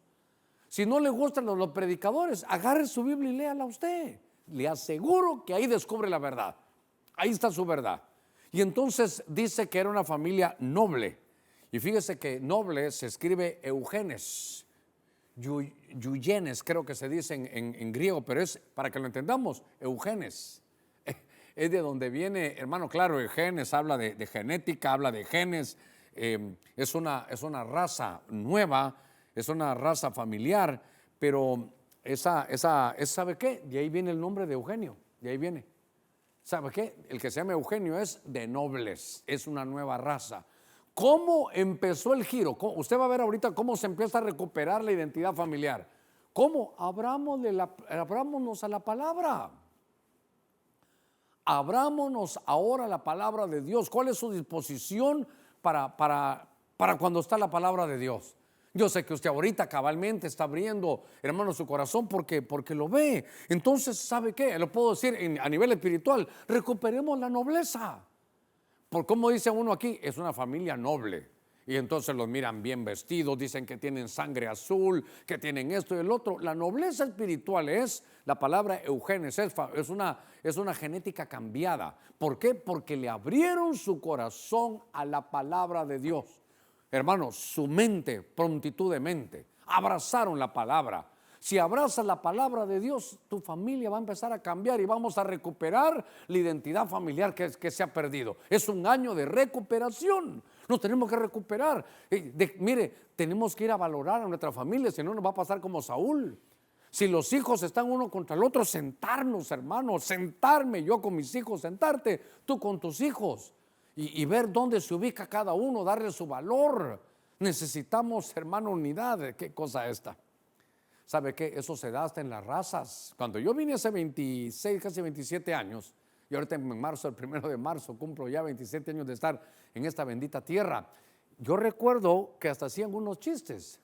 Si no le gustan los predicadores, agarre su Biblia y léala usted. Le aseguro que ahí descubre la verdad. Ahí está su verdad. Y entonces dice que era una familia noble. Y fíjese que noble se escribe Eugenes, Yuyenes, creo que se dice en griego, pero es, para que lo entendamos, Eugenes. Es de donde viene, hermano, claro, Eugenes habla de genética, habla de genes. Es una raza nueva, es una raza familiar, pero ¿sabe qué? De ahí viene el nombre de Eugenio, de ahí viene. ¿Sabe qué? El que se llama Eugenio es de nobles, es una nueva raza. ¿Cómo empezó el giro? Usted va a ver ahorita cómo se empieza a recuperar la identidad familiar. ¿Cómo? Abrámonos a la palabra. Abrámonos ahora a la palabra de Dios. ¿Cuál es su disposición para cuando está la palabra de Dios? Yo sé que usted ahorita cabalmente está abriendo, hermano, su corazón porque lo ve. Entonces, ¿sabe qué? Lo puedo decir a nivel espiritual. Recuperemos la nobleza. Por como dice uno aquí, es una familia noble. Y entonces los miran bien vestidos, dicen que tienen sangre azul, que tienen esto y el otro. La nobleza espiritual es, la palabra Eugenes, es una genética cambiada. ¿Por qué? Porque le abrieron su corazón a la palabra de Dios. Hermanos, su mente, prontitud de mente, abrazaron la palabra. Si abrazas la palabra de Dios, tu familia va a empezar a cambiar y vamos a recuperar la identidad familiar que se ha perdido. Es un año de recuperación. Nos tenemos que recuperar. Mire, tenemos que ir a valorar a nuestra familia, si no nos va a pasar como Saúl. Si los hijos están uno contra el otro, sentarnos, hermanos, sentarme yo con mis hijos, sentarte tú con tus hijos y ver dónde se ubica cada uno, darle su valor. Necesitamos, hermano, unidad. ¿Qué cosa esta? ¿Sabe qué? Eso se da hasta en las razas. Cuando yo vine hace 26, casi 27 años, y ahorita en marzo, el 1 de marzo, cumplo ya 27 años de estar en esta bendita tierra. Yo recuerdo que hasta hacían unos chistes,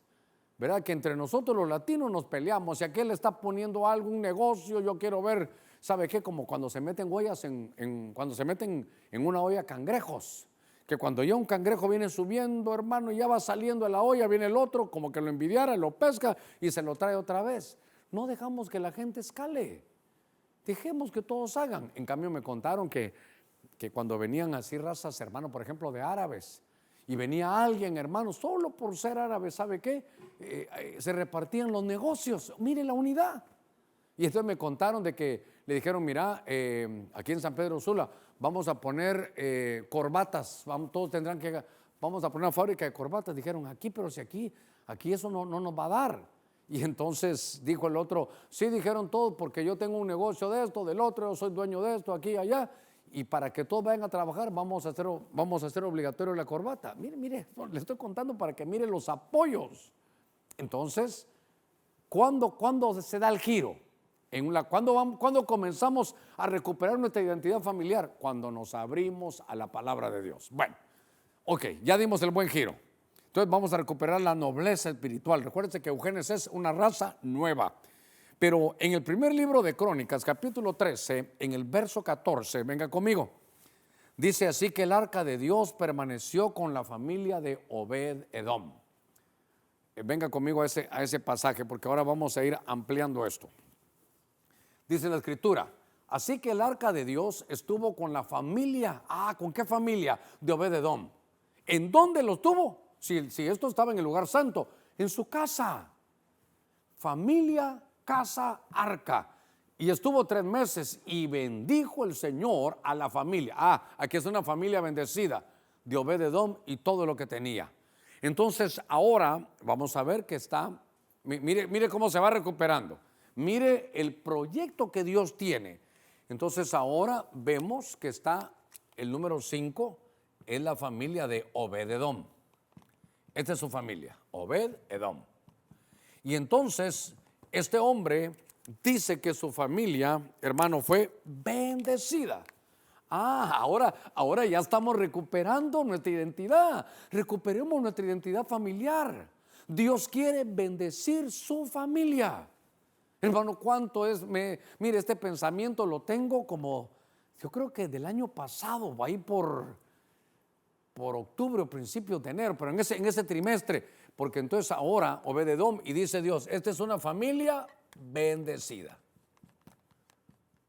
¿verdad? Que entre nosotros los latinos nos peleamos. Si aquel está poniendo algún negocio, yo quiero ver, ¿sabe qué? Como cuando se meten huellas cuando se meten en una olla cangrejos. Que cuando ya un cangrejo viene subiendo, hermano, y ya va saliendo de la olla, viene el otro, como que lo envidiara, lo pesca y se lo trae otra vez. No dejamos que la gente escale. Dejemos que todos hagan. En cambio me contaron que cuando venían así razas, hermano, por ejemplo, de árabes, y venía alguien, hermano, solo por ser árabe, ¿sabe qué? Se repartían los negocios. Mire la unidad. Y entonces me contaron de que le dijeron, mira, aquí en San Pedro Sula vamos a poner corbatas, todos tendrán que, vamos a poner una fábrica de corbatas. Dijeron, aquí, pero si aquí eso no nos va a dar. Y entonces dijo el otro, sí, dijeron todos, porque yo tengo un negocio de esto, del otro, yo soy dueño de esto, aquí y allá, y para que todos vayan a trabajar vamos a hacer obligatorio la corbata. Mire, le estoy contando para que mire los apoyos. Entonces, ¿cuándo se da el giro? ¿Cuándo comenzamos a recuperar nuestra identidad familiar? Cuando nos abrimos a la palabra de Dios. Bueno, ok, ya dimos el buen giro. Entonces vamos a recuperar la nobleza espiritual. Recuérdense que Eugenes es una raza nueva. Pero en el primer libro de Crónicas, capítulo 13, en el verso 14, venga conmigo. Dice así que el arca de Dios permaneció con la familia de Obed-Edom. Venga conmigo a ese pasaje, porque ahora vamos a ir ampliando esto. Dice la escritura, así que el arca de Dios estuvo con la familia. ¿Con qué familia? De Obed-Edom. ¿En dónde lo tuvo? Si esto estaba en el lugar santo, en su casa. Familia, casa, arca. Y estuvo 3 meses y bendijo el Señor a la familia. Aquí es una familia bendecida de Obed-Edom y todo lo que tenía. Entonces ahora vamos a ver que está, mire cómo se va recuperando. Mire el proyecto que Dios tiene. Entonces ahora vemos que está el número 5, es la familia de Obed-Edom. Esta es su familia, Obed-Edom. Y entonces este hombre dice que su familia, hermano, fue bendecida. Ahora ya estamos recuperando nuestra identidad. Recuperemos nuestra identidad familiar. Dios quiere bendecir su familia. Hermano, ¿cuánto es? Mire, este pensamiento lo tengo como, yo creo que del año pasado, va ahí por octubre o principios de enero, pero en ese trimestre, porque entonces ahora Obed-Edom y dice Dios, esta es una familia bendecida.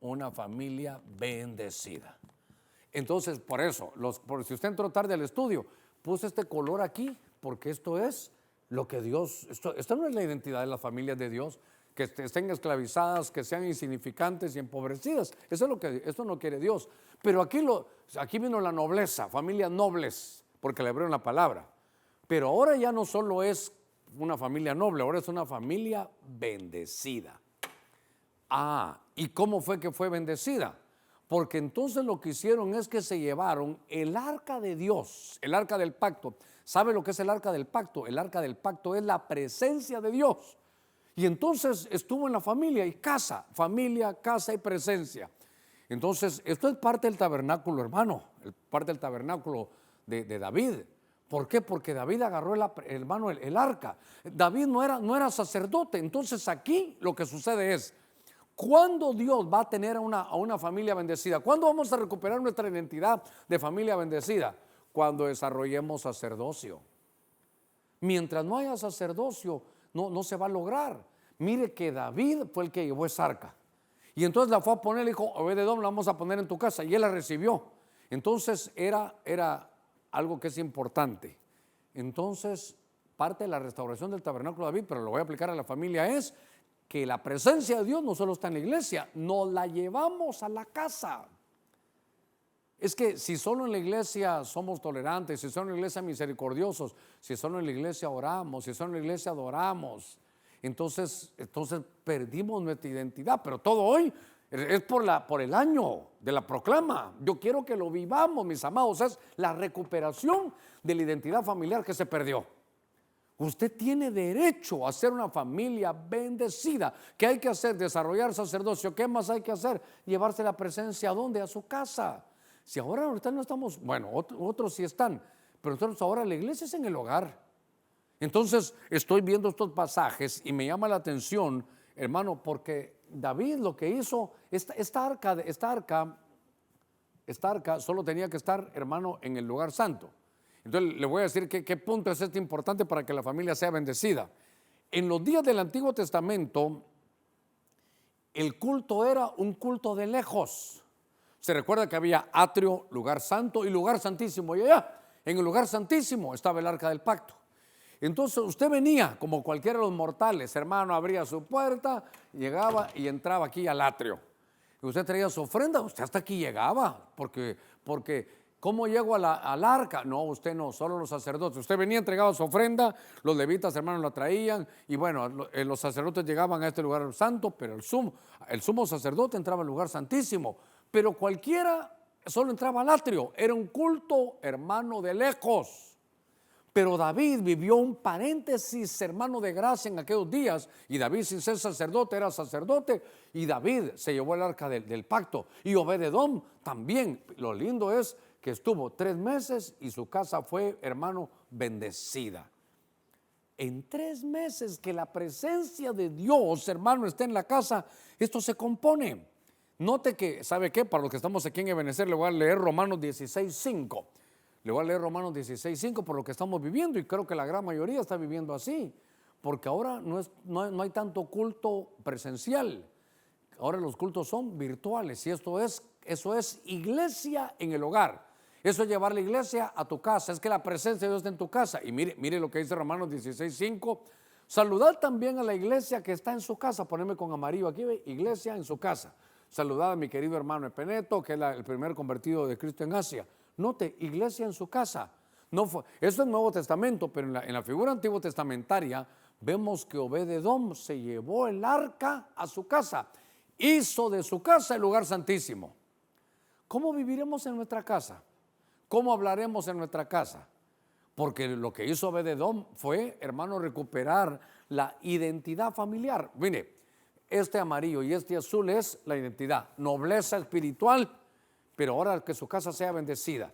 Una familia bendecida. Entonces, por eso, si usted entró tarde al estudio, puse este color aquí, porque esto es lo que Dios, esto no es la identidad de las familias de Dios, que estén esclavizadas, que sean insignificantes y empobrecidas. Eso no quiere Dios. Pero aquí vino la nobleza, familias nobles, porque le abrieron la palabra. Pero ahora ya no solo es una familia noble, ahora es una familia bendecida. ¿Y cómo fue que fue bendecida? Porque entonces lo que hicieron es que se llevaron el arca de Dios, el arca del pacto. ¿Sabe lo que es el arca del pacto? El arca del pacto es la presencia de Dios. Y entonces estuvo en la familia y casa, familia, casa y presencia. Entonces, esto es parte del tabernáculo, hermano, parte del tabernáculo de David. ¿Por qué? Porque David agarró el arca. David no era sacerdote. Entonces aquí lo que sucede es, ¿cuándo Dios va a tener a una familia bendecida? ¿Cuándo vamos a recuperar nuestra identidad de familia bendecida? Cuando desarrollemos sacerdocio. Mientras no haya sacerdocio, no se va a lograr. Mire que David fue el que llevó esa arca. Y entonces la fue a poner, le dijo, Obed-Edom, la vamos a poner en tu casa. Y él la recibió. Entonces era algo que es importante. Entonces, parte de la restauración del tabernáculo de David, pero lo voy a aplicar a la familia, es que la presencia de Dios no solo está en la iglesia, nos la llevamos a la casa. Es que si solo en la iglesia somos tolerantes, si solo en la iglesia misericordiosos, si solo en la iglesia oramos, si solo en la iglesia adoramos, entonces perdimos nuestra identidad. Pero todo hoy es por el año de la proclama. Yo quiero que lo vivamos, mis amados. Es la recuperación de la identidad familiar que se perdió. Usted tiene derecho a ser una familia bendecida. ¿Qué hay que hacer? Desarrollar sacerdocio. ¿Qué más hay que hacer? Llevarse la presencia ¿a dónde? A su casa. Si ahora ahorita no estamos, bueno, otros sí están, pero nosotros ahora la iglesia es en el hogar. Entonces estoy viendo estos pasajes y me llama la atención, hermano, porque David lo que hizo, esta arca solo tenía que estar, hermano, en el lugar santo. Entonces le voy a decir qué punto es este importante para que la familia sea bendecida. En los días del Antiguo Testamento, el culto era un culto de lejos. Se recuerda que había atrio, lugar santo y lugar santísimo. Y allá, en el lugar santísimo, estaba el arca del pacto. Entonces usted venía como cualquiera de los mortales, hermano, abría su puerta, llegaba y entraba aquí al atrio. Y usted traía su ofrenda, usted hasta aquí llegaba, porque ¿cómo llego al arca? No, usted no, solo los sacerdotes. Usted venía, entregaba su ofrenda, los levitas, hermanos, la traían, y bueno, los sacerdotes llegaban a este lugar santo, pero el sumo sacerdote entraba al lugar santísimo. Pero cualquiera solo entraba al atrio. Era un culto, hermano, de lejos. Pero David vivió un paréntesis, hermano, de gracia en aquellos días. Y David, sin ser sacerdote, era sacerdote. Y David se llevó el arca del pacto. Y Obed-edom también. Lo lindo es que estuvo 3 meses y su casa fue, hermano, bendecida. En 3 meses que la presencia de Dios, hermano, esté en la casa, esto se compone. Note que, ¿sabe qué? Para los que estamos aquí en Ebenecer, le voy a leer Romanos 16:5. Le voy a leer Romanos 16:5 por lo que estamos viviendo, y creo que la gran mayoría está viviendo así, porque ahora no hay tanto culto presencial. Ahora los cultos son virtuales, y eso es iglesia en el hogar. Eso es llevar la iglesia a tu casa, es que la presencia de Dios está en tu casa. Y mire lo que dice Romanos 16:5. Saludad también a la iglesia que está en su casa. Poneme con amarillo aquí, iglesia en su casa. Saludad a mi querido hermano Epeneto, que es el primer convertido de Cristo en Asia. Note, iglesia en su casa. Eso es Nuevo Testamento, pero en la figura antiguo testamentaria vemos que Obed-edom se llevó el arca a su casa. Hizo de su casa el lugar santísimo. ¿Cómo viviremos en nuestra casa? ¿Cómo hablaremos en nuestra casa? Porque lo que hizo Obed-edom fue, hermano, recuperar la identidad familiar. Mire, este amarillo y este azul es la identidad, nobleza espiritual, pero ahora que su casa sea bendecida.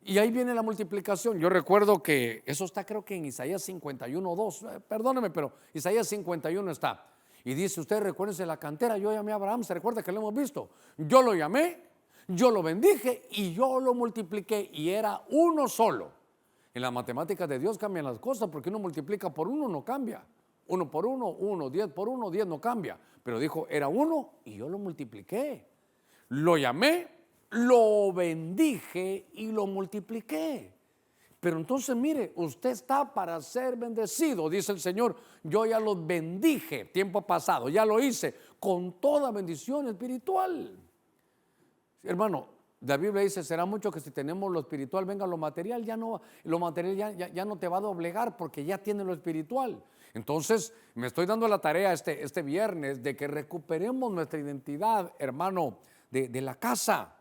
Y ahí viene la multiplicación. Yo recuerdo que eso está, creo que en Isaías 51:2, perdóneme, pero Isaías 51 está. Y dice, usted recuérdense la cantera, yo llamé a Abraham, se recuerda que lo hemos visto. Yo lo llamé, yo lo bendije y yo lo multipliqué, y era uno solo. En las matemáticas de Dios cambian las cosas, porque uno multiplica por uno, no cambia. 1 por 1, 1, 10 por 1, 10 no cambia. Pero dijo, era uno y yo lo multipliqué. Lo llamé, lo bendije y lo multipliqué. Pero entonces mire, usted está para ser bendecido, dice el Señor. Yo ya los bendije, tiempo pasado, ya lo hice con toda bendición espiritual. Hermano, la Biblia dice, será mucho que si tenemos lo espiritual venga lo material. Ya no, lo material ya no te va a doblegar, porque ya tiene lo espiritual. Entonces me estoy dando la tarea este viernes de que recuperemos nuestra identidad, hermano, de la casa,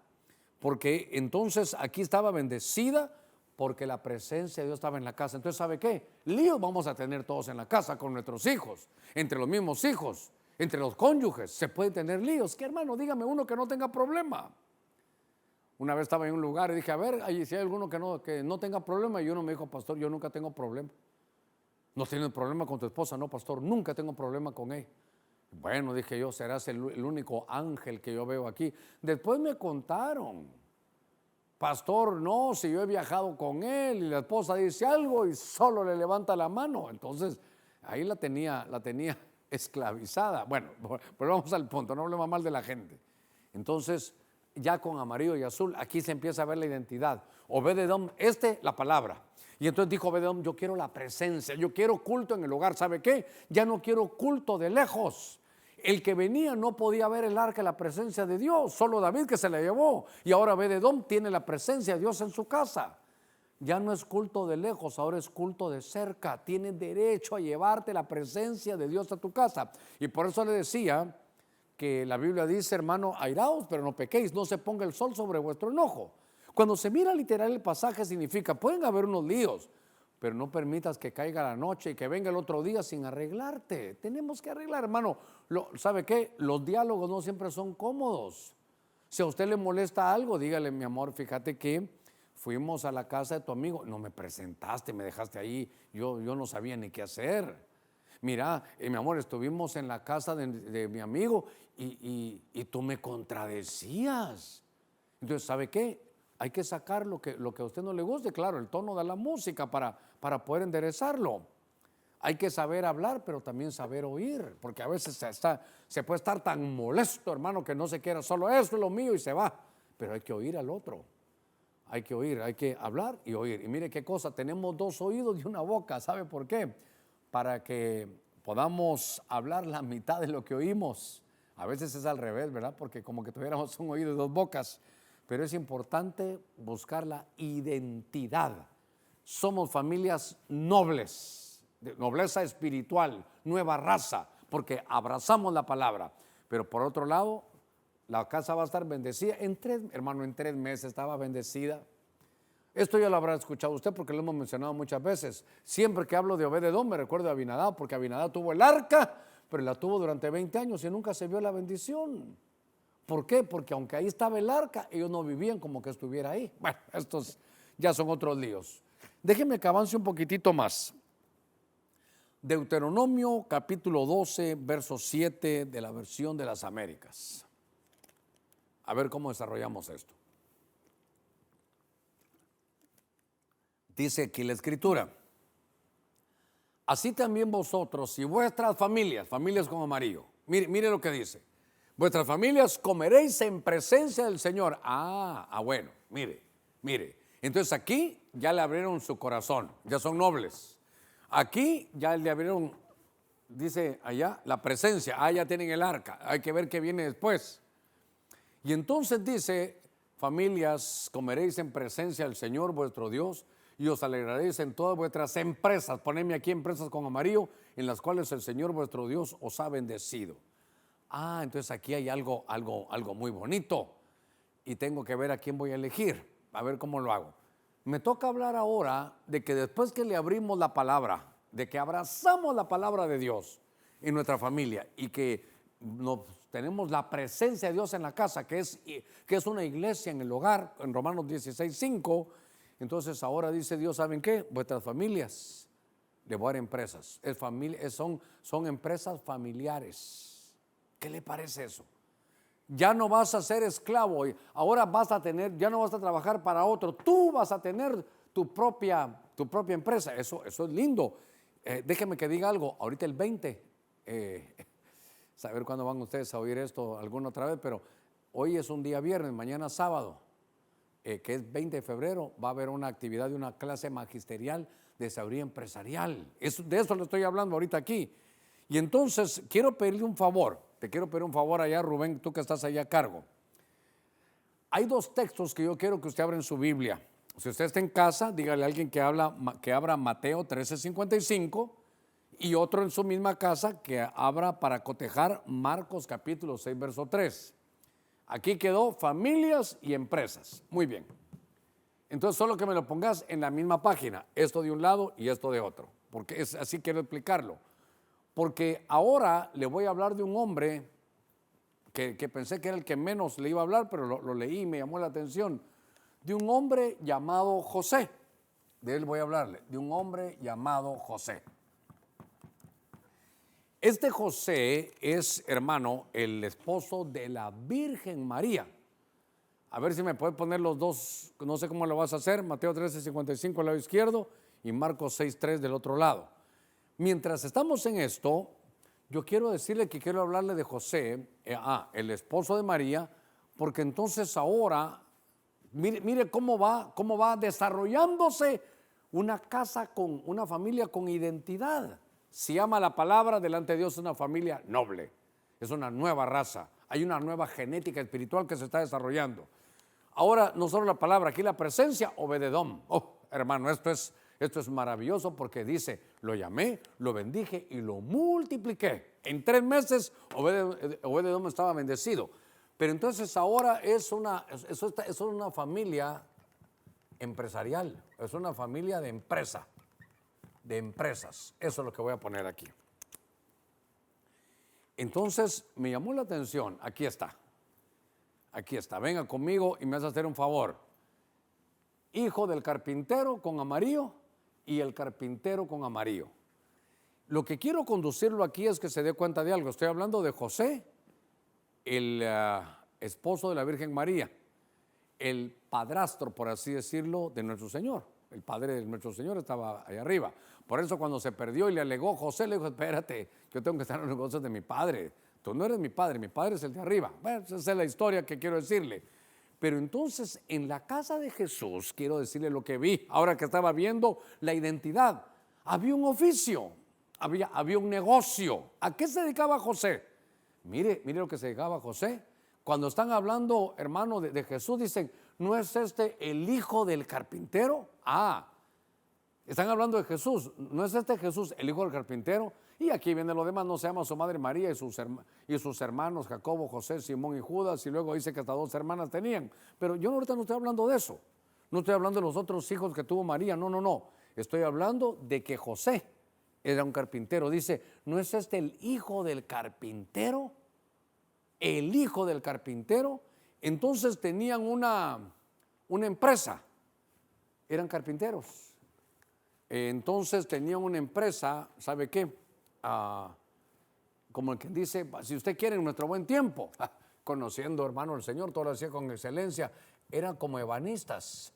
porque entonces aquí estaba bendecida porque la presencia de Dios estaba en la casa. Entonces, ¿sabe qué? Líos vamos a tener todos en la casa con nuestros hijos, entre los mismos hijos, entre los cónyuges. Se puede tener líos. ¿Qué, hermano? Dígame uno que no tenga problema. Una vez estaba en un lugar y dije, a ver, si hay alguno que no tenga problema, y uno me dijo, pastor, yo nunca tengo problema. ¿No tienes problema con tu esposa? No, pastor, nunca tengo problema con ella. Bueno, dije yo, serás el único ángel que yo veo aquí. Después me contaron, pastor, no, si yo he viajado con él, y la esposa dice algo y solo le levanta la mano. Entonces ahí la tenía esclavizada. Bueno, pero vamos al punto, no hablemos mal de la gente. Entonces, ya con amarillo y azul, aquí se empieza a ver la identidad. Obed-edom, la palabra. Y entonces dijo Obed-edom, yo quiero la presencia, yo quiero culto en el hogar. ¿Sabe qué? Ya no quiero culto de lejos. El que venía no podía ver el arca, la presencia de Dios, solo David, que se la llevó. Y ahora Obed-edom tiene la presencia de Dios en su casa. Ya no es culto de lejos, ahora es culto de cerca. Tienes derecho a llevarte la presencia de Dios a tu casa. Y por eso le decía que la Biblia dice, hermano, airaos, pero no pequéis, no se ponga el sol sobre vuestro enojo. Cuando se mira literal el pasaje significa, pueden haber unos líos, pero no permitas que caiga la noche y que venga el otro día sin arreglarte. Tenemos que arreglar, hermano. ¿Sabe qué? Los diálogos no siempre son cómodos. Si a usted le molesta algo, dígale, mi amor, fíjate que fuimos a la casa de tu amigo, no me presentaste, me dejaste ahí, yo no sabía ni qué hacer. Mira, mi amor, estuvimos en la casa de mi amigo y tú me contradecías. Entonces, ¿sabe qué? Hay que sacar lo que a usted no le guste, claro, el tono de la música para poder enderezarlo. Hay que saber hablar, pero también saber oír, porque a veces se puede estar tan molesto, hermano, que no se quiera, solo eso es lo mío y se va. Pero hay que oír al otro. Hay que oír, hay que hablar y oír. Y mire qué cosa, tenemos dos oídos y una boca. ¿Sabe por qué? Para que podamos hablar la mitad de lo que oímos. A veces es al revés, ¿verdad? Porque como que tuviéramos un oído y dos bocas. Pero es importante buscar la identidad. Somos familias nobles, de nobleza espiritual, nueva raza, porque abrazamos la palabra. Pero por otro lado, la casa va a estar bendecida. En 3 meses estaba bendecida. Esto ya lo habrá escuchado usted porque lo hemos mencionado muchas veces. Siempre que hablo de Obed-edom me recuerdo a Abinadab, porque Abinadab tuvo el arca, pero la tuvo durante 20 años y nunca se vio la bendición. ¿Por qué? Porque aunque ahí estaba el arca, ellos no vivían como que estuviera ahí. Bueno, estos ya son otros líos. Déjenme que avance un poquitito más. Deuteronomio capítulo 12, verso 7 de la versión de las Américas. A ver cómo desarrollamos esto. Dice aquí la escritura: así también vosotros y vuestras familias, familias con amarillo, mire lo que dice: vuestras familias comeréis en presencia del Señor. Bueno, mire. Entonces aquí ya le abrieron su corazón, ya son nobles. Aquí ya le abrieron, dice allá, la presencia. Ya tienen el arca, hay que ver qué viene después. Y entonces dice: familias, comeréis en presencia del Señor vuestro Dios y os alegraréis en todas vuestras empresas. Ponedme aquí empresas con amarillo, en las cuales el Señor vuestro Dios os ha bendecido. Entonces aquí hay algo muy bonito y tengo que ver a quién voy a elegir, a ver cómo lo hago. Me toca hablar ahora de que después que le abrimos la palabra, de que abrazamos la palabra de Dios en nuestra familia y que tenemos la presencia de Dios en la casa, que es una iglesia en el hogar, en Romanos 16:5. Entonces ahora dice Dios, ¿saben qué? Vuestras familias, le voy a dar empresas, son empresas familiares. ¿Qué le parece eso? Ya no vas a ser esclavo, ahora ya no vas a trabajar para otro, tú vas a tener tu propia empresa. Eso es lindo. Déjeme que diga algo, ahorita el 20, saber cuándo van ustedes a oír esto alguna otra vez, pero hoy es un día viernes, mañana sábado, que es 20 de febrero, va a haber una actividad de una clase magisterial de sabiduría empresarial. De eso le estoy hablando ahorita aquí. Y entonces quiero pedirle un favor, te quiero pedir un favor allá, Rubén, tú que estás allá a cargo. Hay dos textos que yo quiero que usted abra en su Biblia. Si usted está en casa, dígale a alguien que abra Mateo 13:55 y otro en su misma casa que abra para cotejar Marcos capítulo 6, verso 3. Aquí quedó familias y empresas. Muy bien. Entonces solo que me lo pongas en la misma página, esto de un lado y esto de otro, porque así quiero explicarlo. Porque ahora le voy a hablar de un hombre que pensé que era el que menos le iba a hablar, pero lo leí y me llamó la atención. De un hombre llamado José. De él voy a hablarle, de un hombre llamado José. Este José es, hermano, el esposo de la Virgen María. A ver si me puedes poner los dos, no sé cómo lo vas a hacer, Mateo 13:55 al lado izquierdo y Marcos 6:3 del otro lado. Mientras estamos en esto, yo quiero decirle que quiero hablarle de José, el esposo de María, porque entonces ahora, mire cómo va desarrollándose una casa con una familia con identidad. Se llama la palabra delante de Dios una familia noble, es una nueva raza, hay una nueva genética espiritual que se está desarrollando. Ahora, no solo la palabra, aquí la presencia, Obed-edom. hermano, esto es maravilloso porque dice, lo llamé, lo bendije y lo multipliqué. En 3 meses Obed-Edom estaba bendecido. Pero entonces ahora es una familia empresarial, es una familia de empresa, de empresas. Eso es lo que voy a poner aquí. Entonces me llamó la atención, aquí está, venga conmigo y me vas a hacer un favor. Hijo del carpintero con amarillo y el carpintero con amarillo. Lo que quiero conducirlo aquí es que se dé cuenta de algo. Estoy hablando de José, el esposo de la Virgen María, el padrastro, por así decirlo, de nuestro Señor. El padre de nuestro Señor estaba allá arriba. Por eso cuando se perdió y le alegó José, le dijo, espérate, yo tengo que estar en los negocios de mi padre. Tú no eres mi padre es el de arriba. Bueno, esa es la historia que quiero decirle. Pero entonces en la casa de Jesús, quiero decirle lo que vi, ahora que estaba viendo la identidad, había un oficio, había un negocio. ¿A qué se dedicaba José? Mire lo que se dedicaba José. Cuando están hablando, hermano, de Jesús, dicen, ¿no es este el hijo del carpintero? Están hablando de Jesús, ¿no es este Jesús el hijo del carpintero? Y aquí viene lo demás, no se llama su madre María y sus hermanos Jacobo, José, Simón y Judas, y luego dice que hasta 2 hermanas tenían. Pero yo ahorita no estoy hablando de eso, no estoy hablando de los otros hijos que tuvo María, no. Estoy hablando de que José era un carpintero. Dice, ¿no es este el hijo del carpintero? El hijo del carpintero. Entonces tenían una empresa, eran carpinteros. Entonces tenían una empresa, ¿sabe qué? Como el que dice, si usted quiere en nuestro buen tiempo, conociendo hermano el Señor, todo lo hacía con excelencia, eran como ebanistas,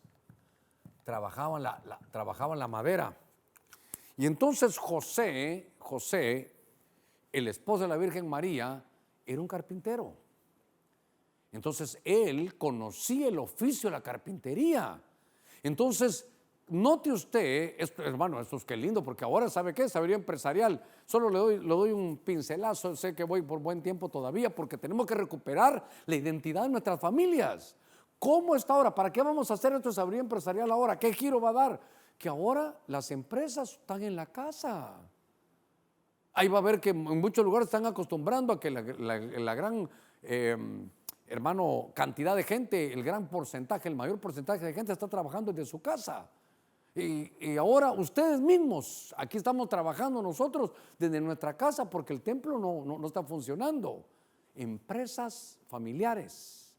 trabajaban la madera. Y entonces José, el esposo de la Virgen María, era un carpintero. Entonces él conocía el oficio de la carpintería. Entonces, note usted, hermano, esto es que lindo, porque ahora ¿sabe qué? Sabiduría empresarial. Solo le doy un pincelazo, sé que voy por buen tiempo todavía, porque tenemos que recuperar la identidad de nuestras familias. ¿Cómo está ahora? ¿Para qué vamos a hacer esto de sabiduría empresarial ahora? ¿Qué giro va a dar? Que ahora las empresas están en la casa. Ahí va a ver que en muchos lugares están acostumbrando a que la gran, hermano, cantidad de gente, el gran porcentaje, el mayor porcentaje de gente está trabajando desde su casa. Y ahora ustedes mismos, aquí estamos trabajando nosotros desde nuestra casa porque el templo no está funcionando. Empresas familiares,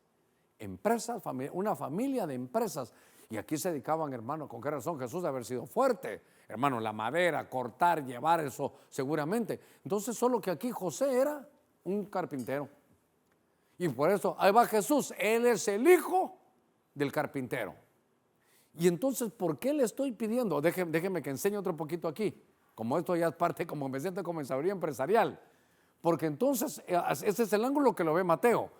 una familia de empresas. Y aquí se dedicaban, hermano, ¿con qué razón Jesús de haber sido fuerte? Hermano, la madera, cortar, llevar eso seguramente. Entonces solo que aquí José era un carpintero. Y por eso, ahí va Jesús, él es el hijo del carpintero. Y entonces, ¿por qué le estoy pidiendo? Déjeme que enseñe otro poquito aquí. Como esto ya es parte, como me siento como en sabiduría empresarial. Porque entonces, este es el ángulo que lo ve Mateo.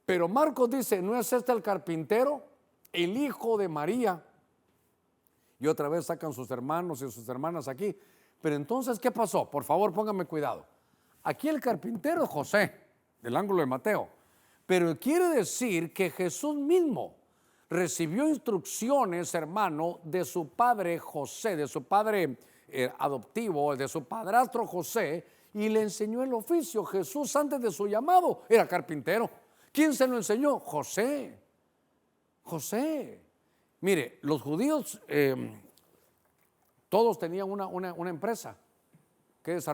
Pero Marcos dice, ¿no es este el carpintero, el hijo de María? Y otra vez sacan sus hermanos y sus hermanas aquí. Pero entonces, ¿qué pasó? Por favor, pónganme cuidado. Aquí el carpintero es José, del ángulo de Mateo. Pero quiere decir que Jesús mismo recibió instrucciones, hermano, de su padre José, de su padre adoptivo, de su padrastro José, y le enseñó el oficio. Jesús antes de su llamado era carpintero. ¿Quién se lo enseñó? José. Mire, los judíos todos tenían una empresa,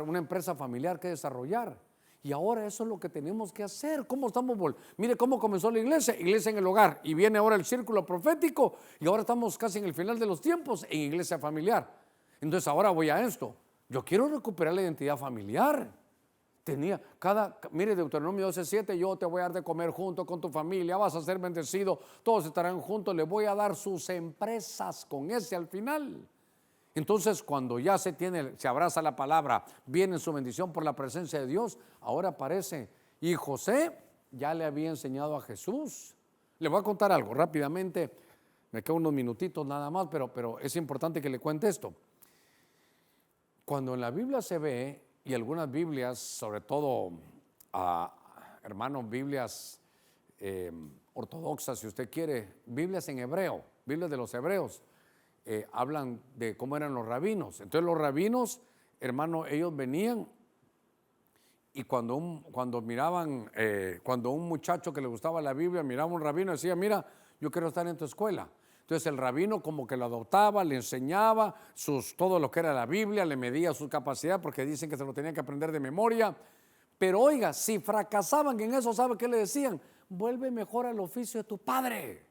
una empresa familiar que desarrollar. Y ahora eso es lo que tenemos que hacer. ¿Cómo estamos? Mire cómo comenzó la iglesia en el hogar. Y viene ahora el círculo profético. Y ahora estamos casi en el final de los tiempos en iglesia familiar. Entonces ahora voy a esto. Yo quiero recuperar la identidad familiar. Mire, Deuteronomio 12:7, yo te voy a dar de comer junto con tu familia, vas a ser bendecido, todos estarán juntos, le voy a dar sus empresas con ese al final. Entonces, cuando ya se abraza la palabra, viene su bendición por la presencia de Dios, ahora aparece. Y José ya le había enseñado a Jesús. Le voy a contar algo rápidamente, me quedan unos minutitos nada más, pero es importante que le cuente esto. Cuando en la Biblia se ve, y algunas Biblias, sobre todo, hermanos, Biblias ortodoxas, si usted quiere, Biblias en hebreo, Biblias de los hebreos, hablan de cómo eran los rabinos. Entonces los rabinos, hermano, ellos venían y cuando miraban, cuando un muchacho que le gustaba la Biblia miraba a un rabino y decía, mira, yo quiero estar en tu escuela. Entonces el rabino como que lo adoptaba, le enseñaba todo lo que era la Biblia, le medía su capacidad porque dicen que se lo tenía que aprender de memoria. Pero oiga, si fracasaban en eso, ¿sabe qué le decían? Vuelve mejor al oficio de tu padre.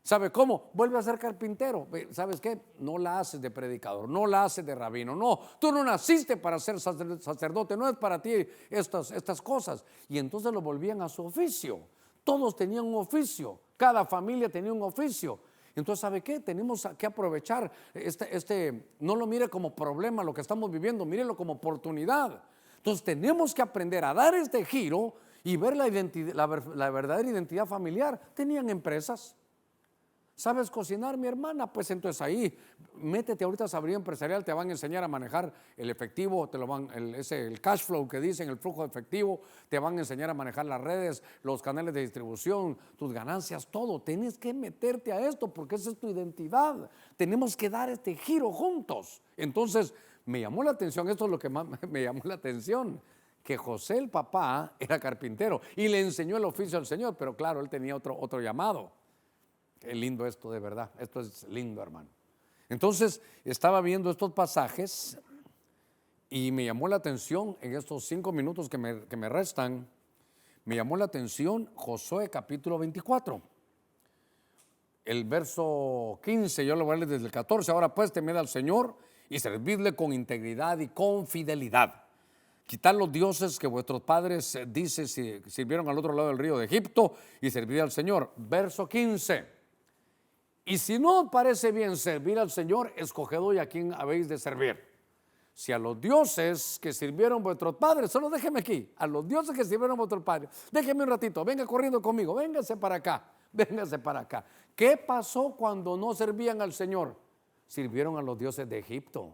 ¿Sabe cómo? Vuelve a ser carpintero. ¿Sabes qué? No la haces de predicador, no la haces de rabino. No, tú no naciste para ser sacerdote, no es para ti estas cosas. Y entonces lo volvían a su oficio. Todos tenían un oficio, cada familia tenía un oficio. Entonces, ¿sabe qué? Tenemos que aprovechar no lo mire como problema lo que estamos viviendo, mírelo como oportunidad. Entonces tenemos que aprender a dar este giro y ver la verdadera identidad familiar. Tenían empresas. ¿Sabes cocinar, mi hermana? Pues entonces ahí, métete ahorita a Sabiduría Empresarial, te van a enseñar a manejar el efectivo, el cash flow que dicen, el flujo de efectivo, te van a enseñar a manejar las redes, los canales de distribución, tus ganancias, todo. Tienes que meterte a esto porque esa es tu identidad. Tenemos que dar este giro juntos. Entonces, me llamó la atención, esto es lo que más me llamó la atención, que José, el papá, era carpintero y le enseñó el oficio al Señor, pero claro, él tenía otro llamado. Qué lindo esto, de verdad, esto es lindo, hermano. Entonces estaba viendo estos pasajes y me llamó la atención en estos 5 minutos que me restan, me llamó la atención Josué capítulo 24, el verso 15, yo lo voy a leer desde el 14. Ahora pues temed al Señor y servidle con integridad y con fidelidad. Quitad los dioses que vuestros padres, dice, sirvieron al otro lado del río de Egipto, y servid al Señor. Verso 15. Y si no os parece bien servir al Señor, escoged hoy a quién habéis de servir. Si a los dioses que sirvieron vuestros padres, solo déjeme aquí, a los dioses que sirvieron vuestros padres, déjeme un ratito, venga corriendo conmigo, véngase para acá, véngase para acá. ¿Qué pasó cuando no servían al Señor? Sirvieron a los dioses de Egipto.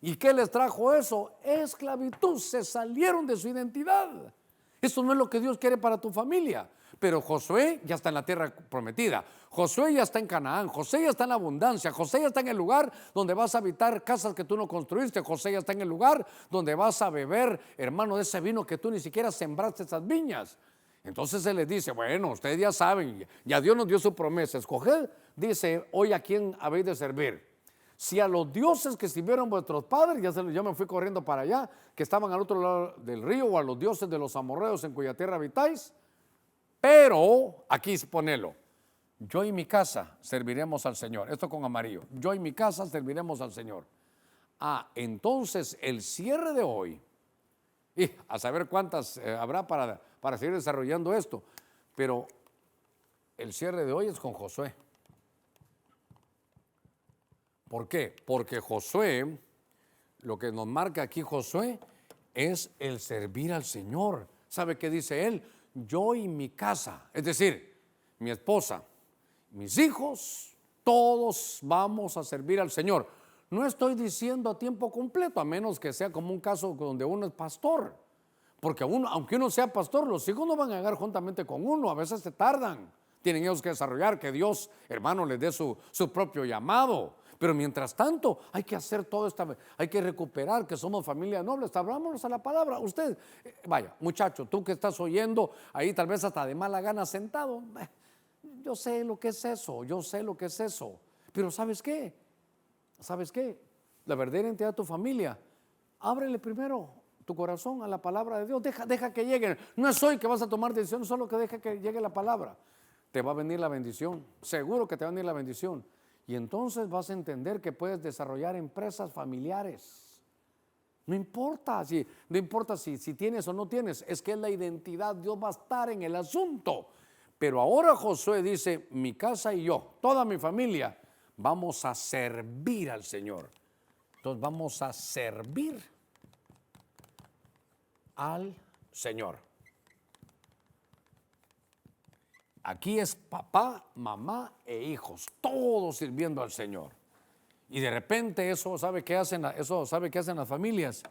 ¿Y qué les trajo eso? Esclavitud, se salieron de su identidad. Eso no es lo que Dios quiere para tu familia. Pero Josué ya está en la tierra prometida, Josué ya está en Canaán, Josué ya está en la abundancia, Josué ya está en el lugar donde vas a habitar casas que tú no construiste, Josué ya está en el lugar donde vas a beber, hermano, de ese vino que tú ni siquiera sembraste esas viñas. Entonces él les dice, bueno, ustedes ya saben, ya Dios nos dio su promesa, escoged, dice, hoy a quién habéis de servir. Si a los dioses que sirvieron vuestros padres, yo me fui corriendo para allá, que estaban al otro lado del río, o a los dioses de los amorreos en cuya tierra habitáis, pero, aquí ponelo, yo y mi casa serviremos al Señor. Esto con amarillo, yo y mi casa serviremos al Señor. Entonces el cierre de hoy, y a saber cuántas habrá para seguir desarrollando esto, pero el cierre de hoy es con Josué. ¿Por qué? Porque Josué, lo que nos marca aquí Josué, es el servir al Señor. ¿Sabe qué dice él? Yo y mi casa, es decir, mi esposa, mis hijos, todos vamos a servir al Señor. No estoy diciendo a tiempo completo, a menos que sea como un caso donde uno es pastor. Porque aunque uno sea pastor, los hijos no van a llegar juntamente con uno, a veces se tardan. Tienen ellos que desarrollar, que Dios, hermano, les dé su propio llamado. Pero mientras tanto, hay que hacer todo hay que recuperar que somos familia noble. Abrámonos a la palabra. Usted, vaya, muchacho, tú que estás oyendo ahí tal vez hasta de mala gana sentado, yo sé lo que es eso, yo sé lo que es eso. Pero ¿sabes qué? ¿Sabes qué? La verdadera identidad de tu familia, ábrele primero tu corazón a la palabra de Dios. Deja que llegue. No es hoy que vas a tomar decisiones, solo que deja que llegue la palabra. Te va a venir la bendición, seguro que te va a venir la bendición. Y entonces vas a entender que puedes desarrollar empresas familiares. No importa si tienes o no tienes, es que es la identidad, Dios va a estar en el asunto. Pero ahora Josué dice, mi casa y yo, toda mi familia, vamos a servir al Señor. Entonces vamos a servir al Señor. Aquí es papá, mamá e hijos, todos sirviendo al Señor. Y de repente eso, ¿sabe qué hacen las familias?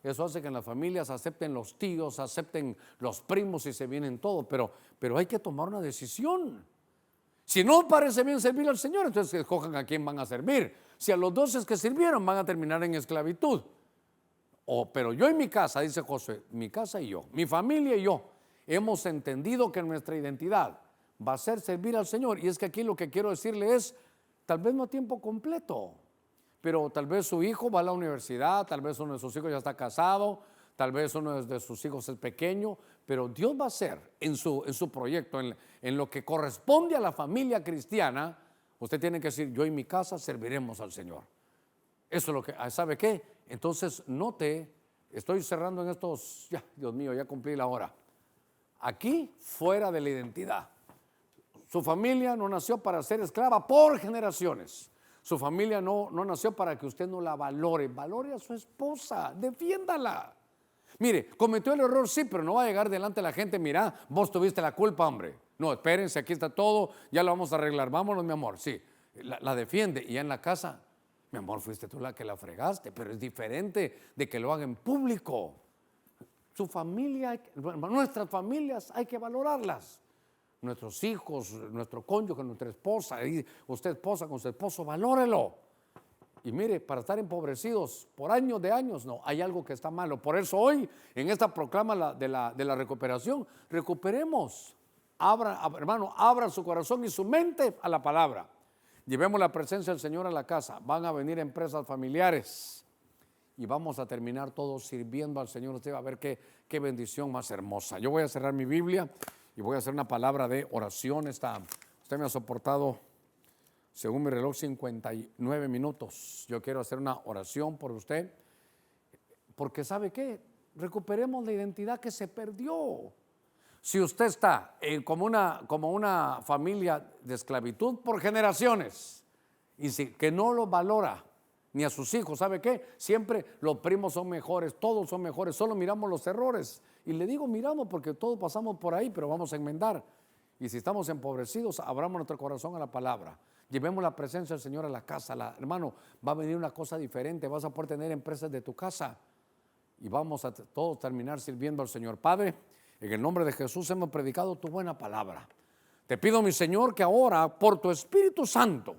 Eso hace que en las familias acepten los tíos, acepten los primos y se vienen todos. Pero hay que tomar una decisión. Si no parece bien servir al Señor, entonces escojan a quién van a servir. Si a los 12 que sirvieron van a terminar en esclavitud. Pero yo en mi casa, dice Josué, mi casa y yo, mi familia y yo, hemos entendido que nuestra identidad va a ser servir al Señor. Y es que aquí lo que quiero decirle es, tal vez no a tiempo completo, pero tal vez su hijo va a la universidad, tal vez uno de sus hijos ya está casado, tal vez uno de sus hijos es pequeño, pero Dios va a hacer en su proyecto, en lo que corresponde a la familia cristiana. Usted tiene que decir, yo y mi casa serviremos al Señor. Eso es lo que, ¿sabe qué? Entonces note, estoy cerrando en estos, ya, Dios mío, ya cumplí la hora. Aquí, fuera de la identidad. Su familia no nació para ser esclava por generaciones. Su familia no nació para que usted no la valore. Valore a su esposa, defiéndala. Mire, cometió el error, sí, pero no va a llegar delante de la gente, mira, vos tuviste la culpa, hombre. No, espérense, aquí está todo, ya lo vamos a arreglar, vámonos, mi amor. Sí, la defiende. Y ya en la casa, mi amor, fuiste tú la que la fregaste, pero es diferente de que lo haga en público. Su familia, nuestras familias hay que valorarlas. Nuestros hijos, nuestro cónyuge, nuestra esposa, y usted esposa con su esposo, valórelo. Y mire, para estar empobrecidos por años de años, no, hay algo que está malo. Por eso hoy, en esta proclama de la recuperación, recuperemos. Hermano, abra su corazón y su mente a la palabra. Llevemos la presencia del Señor a la casa. Van a venir empresas familiares y vamos a terminar todos sirviendo al Señor. Usted va a ver qué bendición más hermosa. Yo voy a cerrar mi Biblia y voy a hacer una palabra de oración. Usted me ha soportado, según mi reloj, 59 minutos. Yo quiero hacer una oración por usted, porque ¿sabe qué? Recuperemos la identidad que se perdió. Si usted está como una familia de esclavitud por generaciones, y que no lo valora ni a sus hijos, ¿sabe qué? Siempre los primos son mejores, todos son mejores, solo miramos los errores. Y le digo miramos porque todos pasamos por ahí, pero vamos a enmendar. Y si estamos empobrecidos, abramos nuestro corazón a la palabra. Llevemos la presencia del Señor a la casa. Hermano, va a venir una cosa diferente. Vas a poder tener empresas de tu casa. Y vamos a todos terminar sirviendo al Señor. Padre, en el nombre de Jesús hemos predicado tu buena palabra. Te pido, mi Señor, que ahora, por tu Espíritu Santo,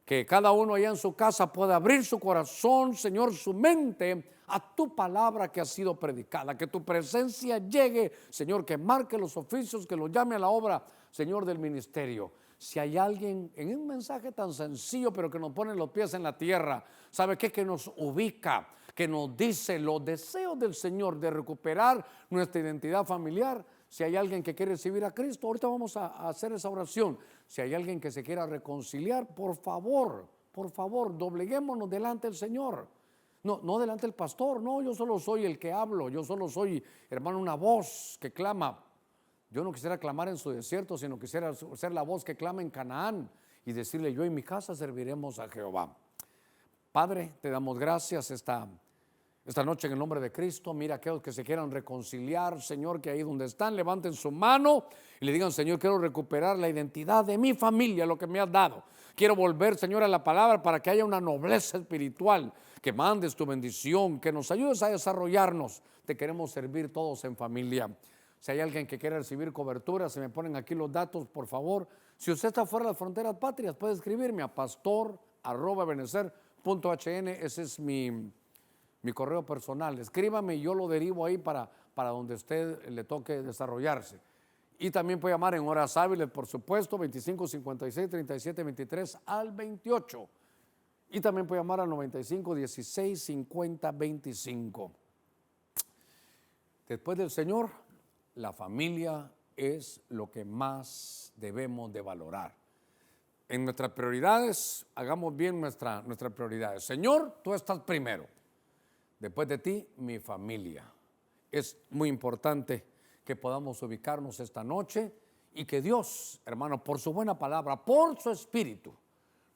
que cada uno allá en su casa pueda abrir su corazón, Señor, su mente a tu palabra que ha sido predicada. Que tu presencia llegue, Señor, que marque los oficios, que los llame a la obra, Señor, del ministerio. Si hay alguien en un mensaje tan sencillo, pero que nos pone los pies en la tierra, ¿sabe qué? Que nos ubica, que nos dice los deseos del Señor de recuperar nuestra identidad familiar. Si hay alguien que quiere recibir a Cristo, ahorita vamos a hacer esa oración. Si hay alguien que se quiera reconciliar, por favor, dobleguémonos delante del Señor. No delante del pastor, no, yo solo soy el que hablo, yo solo soy, hermano, una voz que clama. Yo no quisiera clamar en su desierto, sino quisiera ser la voz que clama en Canaán y decirle, yo y mi casa serviremos a Jehová. Padre, te damos gracias esta noche en el nombre de Cristo. Mira, aquellos que se quieran reconciliar, Señor, que ahí donde están, levanten su mano y le digan, Señor, quiero recuperar la identidad de mi familia, lo que me has dado. Quiero volver, Señor, a la palabra para que haya una nobleza espiritual, que mandes tu bendición, que nos ayudes a desarrollarnos. Te queremos servir todos en familia. Si hay alguien que quiere recibir cobertura, se me ponen aquí los datos, por favor. Si usted está fuera de las fronteras patrias, puede escribirme a pastor@ebenecer.hn. Ese es mi correo personal. Escríbame y yo lo derivo ahí para donde usted le toque desarrollarse. Y también puede llamar en horas hábiles, por supuesto, 25 56 37 23 al 28. Y también puede llamar al 95 16 50 25. Después del Señor, la familia es lo que más debemos de valorar. En nuestras prioridades, hagamos bien nuestras prioridades. Señor, tú estás primero. Después de ti, mi familia. Es muy importante que podamos ubicarnos esta noche y que Dios, hermano, por su buena palabra, por su espíritu,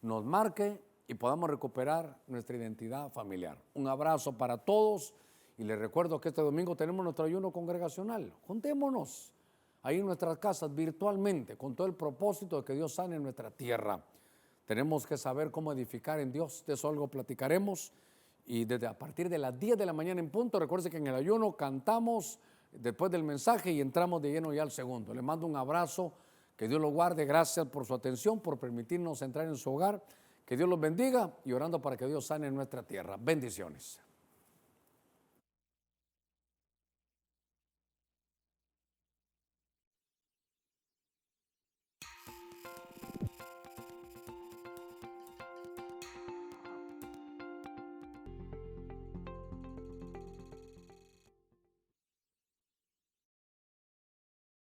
nos marque y podamos recuperar nuestra identidad familiar. Un abrazo para todos y les recuerdo que este domingo tenemos nuestro ayuno congregacional. Juntémonos ahí en nuestras casas virtualmente con todo el propósito de que Dios sane nuestra tierra. Tenemos que saber cómo edificar en Dios, de eso algo platicaremos. Y desde a partir de las 10 de la mañana en punto, recuerde que en el ayuno cantamos después del mensaje y entramos de lleno ya al segundo. Le mando un abrazo, Que Dios los guarde. Gracias por su atención, por permitirnos entrar en su hogar. Que Dios los bendiga y orando para que Dios sane nuestra tierra. Bendiciones.